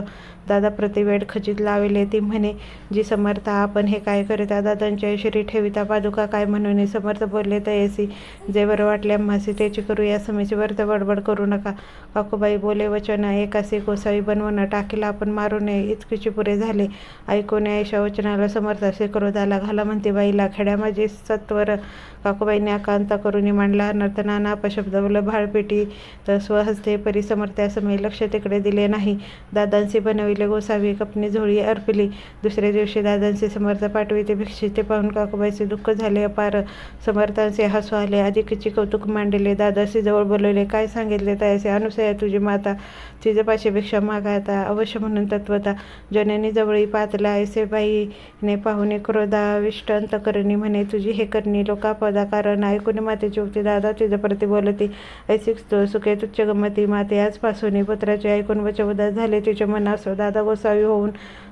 दादा प्रतिवेळ खचित लावले. ती म्हणे जी समर्थ आपण हे काय करिता. दादांच्या शिरी ठेविता पादुका काय म्हणून. समर्थ बोलले तयसी जे बरं वाटले आम्हासी त्याची करूया समीची. वर्त बडबड करू नका. काकूबाई बोले वचन एकासी गोसावी बनवणं. टाकीला आपण मारू नये इतकीची पुरे झाले. ऐकून ऐशा वचनाला समर्थासे क्रोधाला घाला म्हणते बाईला. खेड्या माझी सत्वर काकूबाईने आकांता करून मांडला. अनर्थ नाना अपशब्द भाळपेटी तर स्वहस्ते परी समर्थ्यासमयी लक्ष तिकडे दिले नाही. दादांशी बनविले गोसावी कपनी झोळी अर्पिली. दुसऱ्या दिवशी दादांचे समर्थ पाठवी ते भिक्षित. ते पाहून काकूबाईचे दुःख झाले अपार. समर्थांचे हसू आले. अधिकची कौतुक मांडले. दादाशी जवळ बोलवले. काय सांगितले तयासे. अनुसया तुझी माता तिजपाशी भिक्षा मागायता अवश्य म्हणून तत्वता. जननी जवळी पातला ऐसे बाईने पाहुणे क्रोधाविष्ट अंतकरणी म्हणे तुझी हे करणी लोकापदा कारण. ऐकून मातेची उक्ती दादा तिज प्रति बोलती ऐसी सुखे तुच्छ गमती. माते आजपासून पुत्राचे ऐकून वच उदास झाले तिचे मन असो. दादा गोसावी होऊन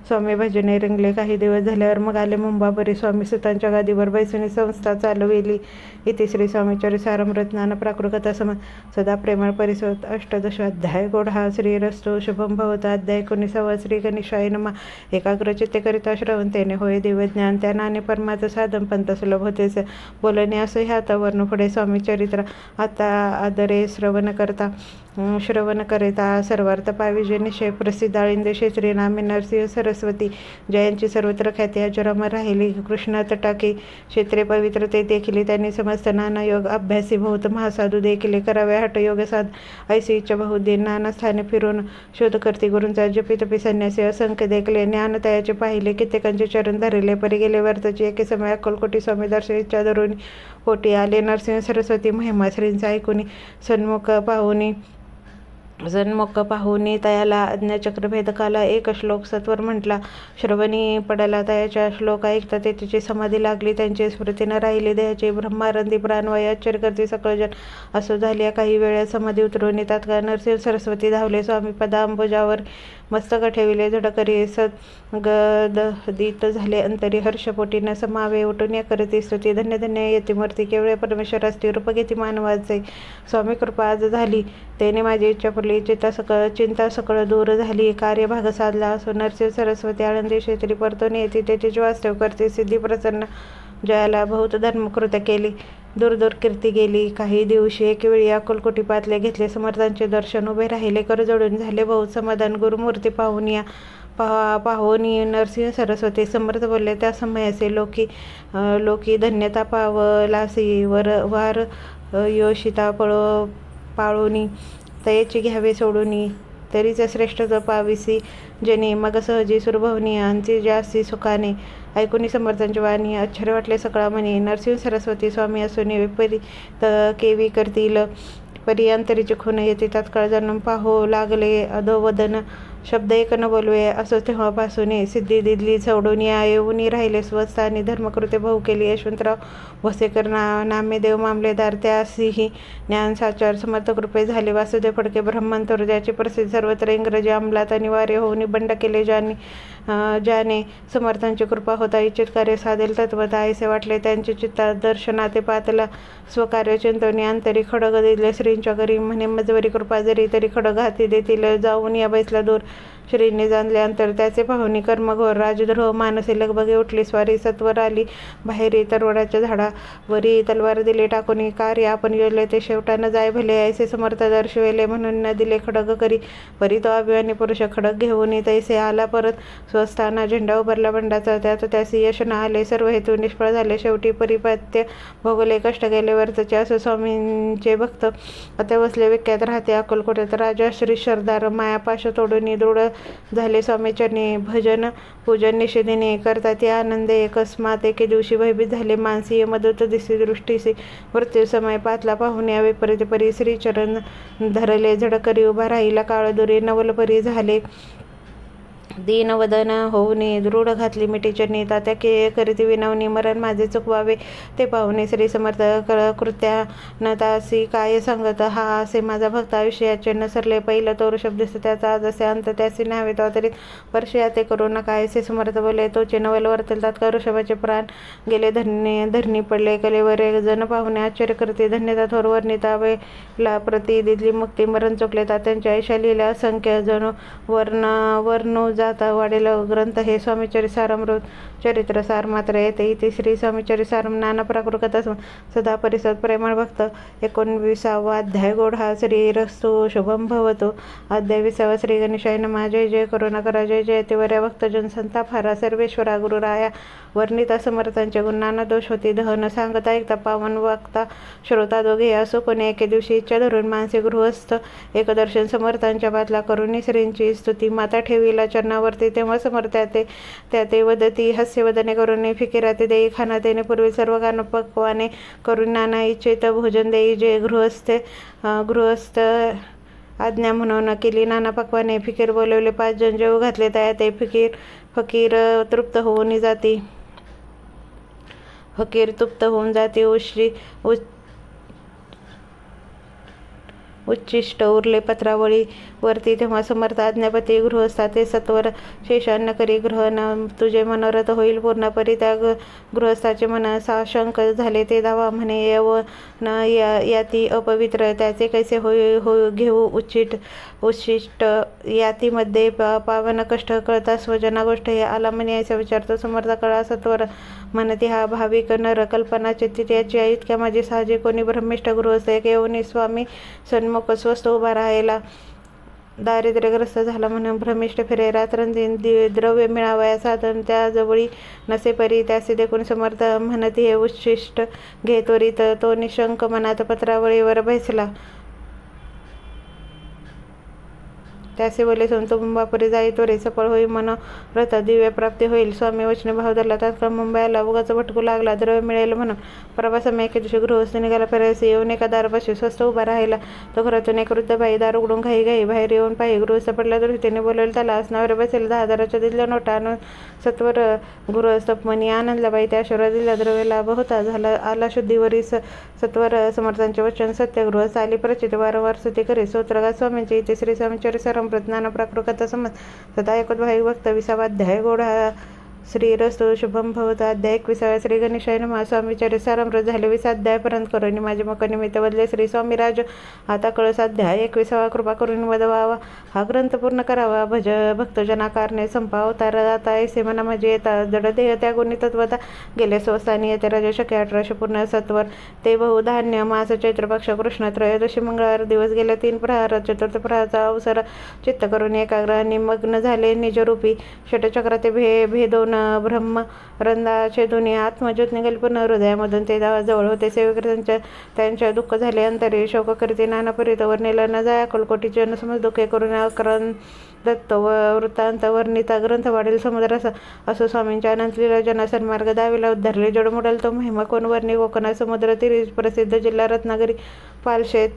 स्वामी भजने रंगले. काही दिवस झाल्यावर मग आले मुंबापरी. स्वामी सुतांच्या गादीवर बैसुनी संस्था चालविली. इति श्री स्वामीचरि सारमृत ज्ञान प्राकृत सम सदा प्रेमळ परिसोत. अष्टदशोध्याय. गोढा श्रीरस्तु शुभम भवता. अध्याय 19. श्री गणेशाय नमः. एकाग्रचित्ते करिता श्रवणतेने होय दिव्य ज्ञान. त्या नाने परमाचं साधन पंथ सुलभ होतेच. बोलणे असं ह्यात वर्ण पुढे स्वामी चरित्र. आता आदरे श्रवण करिता सर्वार्थ पाविजे निश्चय प्रसिद्ध. आळिंदे क्षेत्री नामे नरसिंह सरस्वती. जयांची सर्वत्र ख्याती अजरामर राहिली. कृष्ण तटाकी क्षेत्रे पवित्र ते देखील. त्यांनी समस्त नाना योग अभ्यासी बहुत महासाधू देखील. करावे हठयोग साध ऐसी इच्छा बहुदिन. नाना स्थाने फिरून शोध करती गुरूंचा. जपी तपी संन्यासी असंख्य देखले. ज्ञानतयाचे पाहिले कित्येकांचे चरण धरले. परी गेले वर्तची एके समय अक्कलकोटी स्वामी दर्शन इच्छा धरून पोटी आले. नरसिंह सरस्वती महिमा श्रींचा ऐकून सन्मुख पाहुनी तयाला अज्ञाचक्र भेदकाला. एक श्लोक सत्वर म्हटला. श्रवणी पडला तयाच्या श्लोक ऐकता ते तिची समाधी लागली. त्यांची स्मृती न राहिली. देहाची ब्रह्मारंदी प्राणवायू आश्चर्य करते सकळजन. असो झाल्या काही वेळा समाधी उतरवून तात्काळ नरसिंह सरस्वती धावले. स्वामी पदांबुजावर मस्तक ठेविले. झडकरी सद्गदित झाले अंतरी. हर्षपोटी न समावे उठून या करती स्तुती. धन्य धन्य येती मूर्ती केवळ परमेश्वरास्ती. रूप घेती मानवाचे. स्वामी कृपा आज झाली त्याने माझी इच्छा पुरली. चिंता सकळ दूर झाली. कार्यभाग साधला असो. नरसिंह सरस्वती आळंदी क्षेत्री परतून येते. त्याचे वास्तव करते सिद्धी प्रसन्न. जयाला बहुत धर्मकृत्य केली. दूर कीर्ती गेली. काही दिवशी एकवेळी अक्कलकोटी पातले घेतले. समर्थांचे दर्शन उभे राहिले. कर जोडून झाले बहुत समाधान. गुरुमूर्ती पाहुनी नरसिंह सरस्वती समर्थ बोलले त्या समयाचे लोकी धन्यता पावलासी. वार योषिता पाळोनी तयेची घ्यावे सोडूनी. तरीच श्रेष्ठ पाविसी जनी मग सहजी सुरभवनी. अंती जास्ती सुखाने. ऐकून समर्थांची वाणी आश्चर्य वाटले सकळा म्हणे. नरसिंह सरस्वती स्वामी असून विपरीत केवी करतील. परी अंतरीची खून येते. तात्काळ जाणून पाहो लागले. अधोवदन शब्द एक न बोलवे. असो तेव्हापासून सिद्धी दिली सोडून येऊन राहिले स्वस्थानी. धर्मकृत्य भाऊ केली. यशवंतराव भोसेकर नामेदेव मामलेदार. त्यासीही ज्ञान साचार समर्थ कृपे झाले. वासुदेव फडके ब्रह्मंतर ज्याची प्रसिद्ध सर्वत्र इंग्रजी अंमलात अनिवार्य होऊन बंड केले. ज्याने समर्थांची कृपा होता इच्छित कार्य साधेल तत्वता ऐसे वाटले. त्यांचे चित्ता दर्शनाते पातला. स्वकार्य चिंतवणी अंतरी. खडग दिले श्रींच्या घरी म्हणे मजवरी कृपा जरी तरी खडग हाती देतील. जाऊन या बैसला दूर श्रींनी जाणले अंतर. त्याचे पाहुणी कर्मघोर. राजद्रोह मानसी लगबगे उठली. स्वारी सत्वर आली बाहेरी. तरवडाच्या झाडावरी तलवार दिली टाकून. कार्य आपण योजले ते शेवटा न जाय भले. ऐसे समर्थ दर्शवेले म्हणून न दिले खडग करी. परी तो अभिमानी पुरुष खडग घेऊन तैसे आला परत स्वस्थाना. झेंडा उभारला बंडाचा. त्यात त्यासी यश न आले. सर्व हेतू निष्फळ झाले. शेवटी परिपत्य भोगले. कष्ट गेले वर्तचे. असो स्वामींचे भक्त आता बसले विख्यात राहते अक्कलकोट्यात. राजा श्री सरदार मायापाश तोडून दृढ झाले स्वामीचरणी. भजन पूजन निषेधीने करता ते आनंदे. अकस्मात एके दिवशी भयभीत झाले. मानसी मदत दिसी दृष्टीसी. मृत्यू समय पातला पाहून या विपरीत परी श्रीचरण धरले. झडकरी उभा राहिला. काळदुरी नवलपरी झाले. दीनवदन होऊनी दृढ घातली मिठी चरणी, तात्या करीती विनवणी मरण माझे चुकवावे ते पाहुणे. श्री समर्थ कृत्यानतासी काय सांगत हा असे माझा भक्त आयुष्याचे नसरले. पहिलं तोर शब्द त्याचा आज असे अंत त्यासी न्यावे तो तरी वर्षया ते करू नका ऐसे समर्थ बोले. तोचे नवल वर्तल तात्काळ ऋषभाचे प्राण गेले धरणी पडले. कलेवर एक जण पाहुणे आश्चर्य करते धन्यता थोर वर्णिता वेला प्रति दिली मुक्ती मरण चुकले. तात्यांच्या आयुष्या लिहिल्या असंख्य जणू वर्णू जाता वाढेल ग्रंथ हे स्वामीचरि सारामृत चरित्र सार मात्र येते. इथे श्री स्वामीचरि सारम नाना प्राकृत कथा सदा परिसर प्रेमळ भक्त. 19वा अध्याय गोढा श्रीरस्तु शुभम भवतो. अध्याय 20वा श्री गणेशाय नमः. जय जय करुणा करा जय जय तिवर्या भक्तजन संताप हारा सर्वेश्वरा गुरुराया. वर्णिता समर्थांचे गुण नाना दोष होती दहन सांगता ऐकता पावन वागता श्रोता दोघे असो कोणी एके दिवशी इच्छा धरून मानसी गृहस्थ एकदर्शन समर्थांच्या बातला करुणी श्रींची स्तुती माता ठेवीला चरणावरती. तेव्हा समर्थ ते वदती हास्यवदने करुणी फिकिराते देई खाना तेने पूर्वी सर्व गान पक्वाने करून नाना इच्छित भोजन देई. जे गृहस्थ आज्ञा म्हणून केली नाना पक्वाने. फिकीर बोलवले 5 जण जेव घातले तया ते फकीर तृप्त होऊन जाती. उच्चिष्ट उरले पत्रावळी वरती. तेव्हा समर्थ आज्ञापती गृहस्था ते सत्वर शेषान्न करी ग्रहण तुझे मनोरथ होईल पूर्ण परी. त्या गृहस्थाचे मन साशंक झाले ते धावा म्हणे यवन याती अपवित्र त्याचे कैसे घेऊ उच्छिष्ट यातीमध्ये पावन कष्ट कळता स्वजना गोष्ट हे आला म्हणे याचा विचारतो. समर्थ कळा सत्वर म्हणती हा भाविक नर कल्पना चित्ती याची इतक्या माझी साहजिक कोणी ब्रह्मिष्ठ गृहस्थ एक येऊन स्वामी सन्मुख स्वस्त उभा राहायला दारिद्र्यग्रस्त झाला म्हणून भ्रमिष्ठ फिरे रात्रंदिन द्रव्य मिळावया साधन त्या जवळी नसे परी. त्यासे देखून समर्थ म्हणती हे उच्छिष्ट घे त्वरित. तो निशंक मनात पत्रावळीवर बैसला त्यासे बोले संतोबापरी जाई त्वरे सफळ होई मनोरथ दिव्य प्राप्ती होईल. स्वामी वचने भाव धरला तात्काळ मुंबईला उगाच भटकू लागला द्रव्य मिळेल म्हणून. प्रवासामध्ये एके दिवशी गृहस्थ निघाला फिरायचे येऊन एका दारापाशी स्वस्त उभा राहिला. तो घरातून एक वृद्ध बाई दार उघडून घाई बाहेर येऊन पाहि. गृहस्थ पडला दृष्टीने बोलवले त्याला आसनावर बसेल 10,000च्या दिल्या नोटा आणून सत्वर गृहस्थ मनी आनंदला बाई त्या आशीर्वाद दिला. द्रव्य लाभ होता झाला आला शुद्धीवरी सत्वर समर्थांचे वचन सत्य. गृहस्थ आली प्रचित वारंवार स्तुती करी स्तोत्रगात स्वामींचे. इथे श्री स्वामीचरि सारम नाना प्राकृत कथा समज सदा ऐकत भाई भक्त. 20वा अध्याय गोढा श्रीरस्तु शुभम भवतो. अध्याय 21वा श्री गणेशाय नमः. स्वामीचरि सारामृत झाले 20 अध्यायपर्यंत करुणी माझे मुख निमित्त बदले श्री स्वामी राज. आता कळस अध्याय 21वा कृपा करून वदवावा हा ग्रंथ पूर्ण करावा. भक्तजनाकारणे संपावतार आता ऐसे मना माझे येता जड देह त्या गुणी तत्वता गेले स्वस्थानी येते राजे शके 1800 पूर्ण सत्वर. ते बहुधान्य मास चैत्र पक्ष कृष्ण त्रयोदशी मंगळवार दिवस गेले 3 प्रहार. चतुर्थ प्रहाराचा अवसर चित्त करून एकाग्र निमग्न झाले निजरूपी षटचक्र ते भेदोन ब्रह्म रंदाचे दोन्ही आत्मज्योत निघाली पूर्ण हृदयामधून ते जवळ होते. सेवक त्यांच्या दुःख झाले अंतरे शोक करीते नाना परित वर्णिला न जाया कलकोटीचे न समज दुःखे करून अकरण दत्त वृत्तांत वर्णिता ग्रंथ वाढेल समुद्र असो. स्वामींच्या अनंत लीला जना सन्मार्ग दावीला उद्धारले जड मुडल तो महिमा कोण वर्णी कोकणा समुद्र तीरी प्रसिद्ध जिल्हा रत्नागिरी पालशेत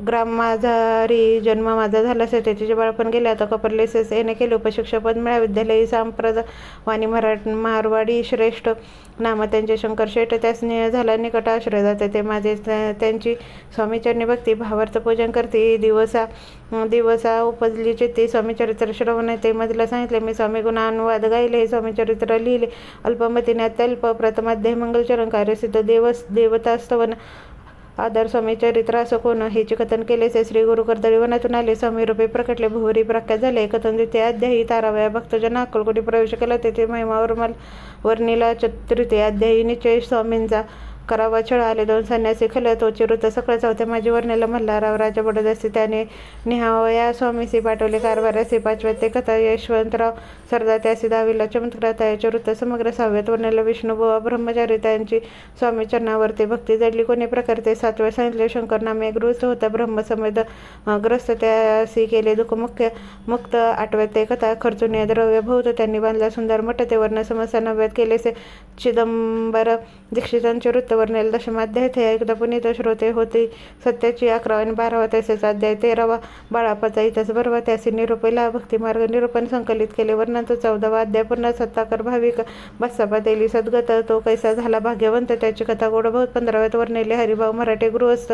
ग्राम माझारी जन्म माझा झाला असे त्याचे बाळपण गेले. आता कपरलेसेस येणे केले उपशिक्षकपद मिळा. विद्यालयी सांप्रद वाणी मारवाडी श्रेष्ठ नाम त्यांचे शंकर शेठ त्यासने झाला निकट आश्रय जाते. ते माझे त्यांची स्वामीचरणी भक्ती भावार्थ पूजन करते. दिवसा उपजली चित्ती स्वामीचरित्र श्रवण ते मधला सांगितले मी स्वामी गुणानुवाद गायले. स्वामीचरित्र लिहिले अल्पमतीने अत्यल्प प्रथमाध्याय मंगलचरण कार्यसिद्ध देवतास्तवन आदर स्वामी चरित्र असं कोण हेचे कथन केले. श्री गुरु कर्दळी वनातून आले स्वामी रूपे प्रकटले भुवरी प्रख्यात झाले. कथन द्वितीय अध्यायी तारावया भक्तजन अक्कलकोटी प्रवेश केला तेथे महिमावर वर्णिला. तृतीय अध्यायी निश्चय स्वामींचा करावा छळ आले 2 संन्यासी खल तोचे वृत्त सकळ चौथ्या माझी वर्णिला मल्हारराव राजा बडोदस्ती त्याने निहावया स्वामीसी पाठवले कारभारासी. 5व्या ते कथा यशवंतराव सरदार त्यासी 10वीला चमत्कार त्याचे वृत्त समग्र. 6व्यात वर्णिला विष्णुबुवा ब्रह्मचारी त्यांची स्वामी चरणावरती भक्ती जडली कोणी प्रकारते. 7व्या सांगितले शंकर नामे गृहस्थ होता ब्रह्मसमेद ग्रस्त त्यासी केले दुःख मुक्त. 8व्यात ते कथा खर्चून द्रव्य भोवत त्यांनी बांधला सुंदर मठ ते वर्ण समस्या. 9व्यात केले चिदंबर दीक्षितांचे वृत्त वर्णेल दशमाध्याय थे एकदा पुनीत श्रोते होते सत्याची 11वा आणि 12वा तसेच अध्याय 13वा बाळापाचा इतिहास 12वा त्यासी निरूपला भक्तिमार्ग निरूपण संकलित केले वर्णन 14वा अध्याय पूर्ण सत्ताकर भाविक बस्सापा तेली सद्गत तो कैसा झाला भाग्यवंत त्याची कथा गोड बहुत 15व्यात वर्णिले हरिभाऊ मराठे गृहस्थ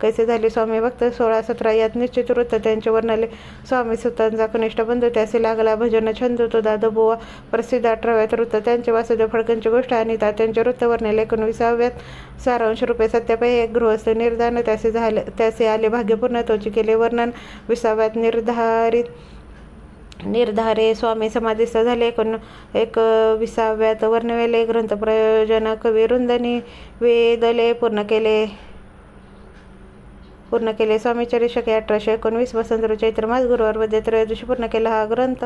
कैसे झाले स्वामी भक्त 16-17 यात निश्चित वृत्त त्यांचे वर्णले स्वामी सुतांचा कनिष्ठ बंधू त्याचे लागला भजन छंद तो दादोबुवा प्रसिद्ध 18व्यात वृत्त त्यांचे वासुदेव फडकंची गोष्ट आणि तात्यांचे वृत्त वर्णले 19व्यात सारांश रूपे सत्यापै एक गृहस्थ निर्धान त्याचे आले भाग्यपूर्ण तोची केले वर्णन 20व्यात निर्धारे स्वामी समाधीस्थ झाले 21व्यात वर्णवेले ग्रंथ प्रयोजन कवी रुंदनी वेदले पूर्ण केले स्वामीचरी शके 1819 वसंत चैत्र मास गुरुवार मध्ये त्रयोदशी पूर्ण केला हा ग्रंथ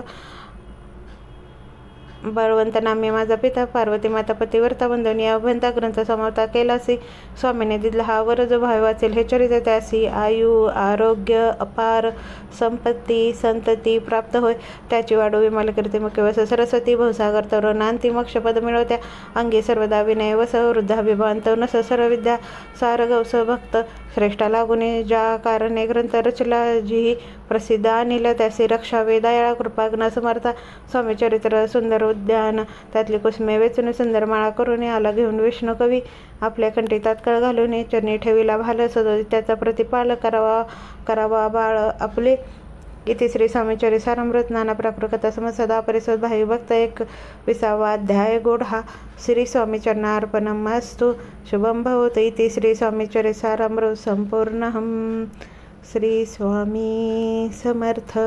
बळवंत नाम्य माझा पिता पार्वती माता पतिव्रता वंदनी अभंता ग्रंथ समावता केलासी स्वामीने दिला हा वर जो भाव वाचेल हे चरित्र त्यासी आयु आरोग्य अपार संपत्ती संतती प्राप्त होय त्याची वाढो विमाल कीर्ती मुख्य वस सरस्वती भवसागर तरुण अंतिम मोक्षपद मिळवत्या अंगी सर्वदा विनय वस वृद्धाभिभांत नस सर्व विद्या सार गौस भक्त श्रेष्ठ लागुने ज्या कारणे ग्रंथ रचला जी प्रसिद्ध अनिल त्यासी रक्षा वेदाया कृपाग्न समर्था स्वामी चरित्र सुंदर उद्यान त्यातली कुसुमे वेचून सुंदर माळा करून आला घेऊन विष्णू कवी आपल्या कंठी तात्काळ घालून चरणी ठेवीला भाल सदो त्याचा प्रतिपाल करावा बाळ आपले इथे श्री स्वामीचरी सारामृत नाना प्राकृत समज सदा परिसद भाई भक्त 21वा अध्याय गोड हा श्री स्वामी चरणार्पणमस्तु शुभम भवतु इति श्री स्वामीचरी सारामृत संपूर्णम् श्री स्वामी समर्थ।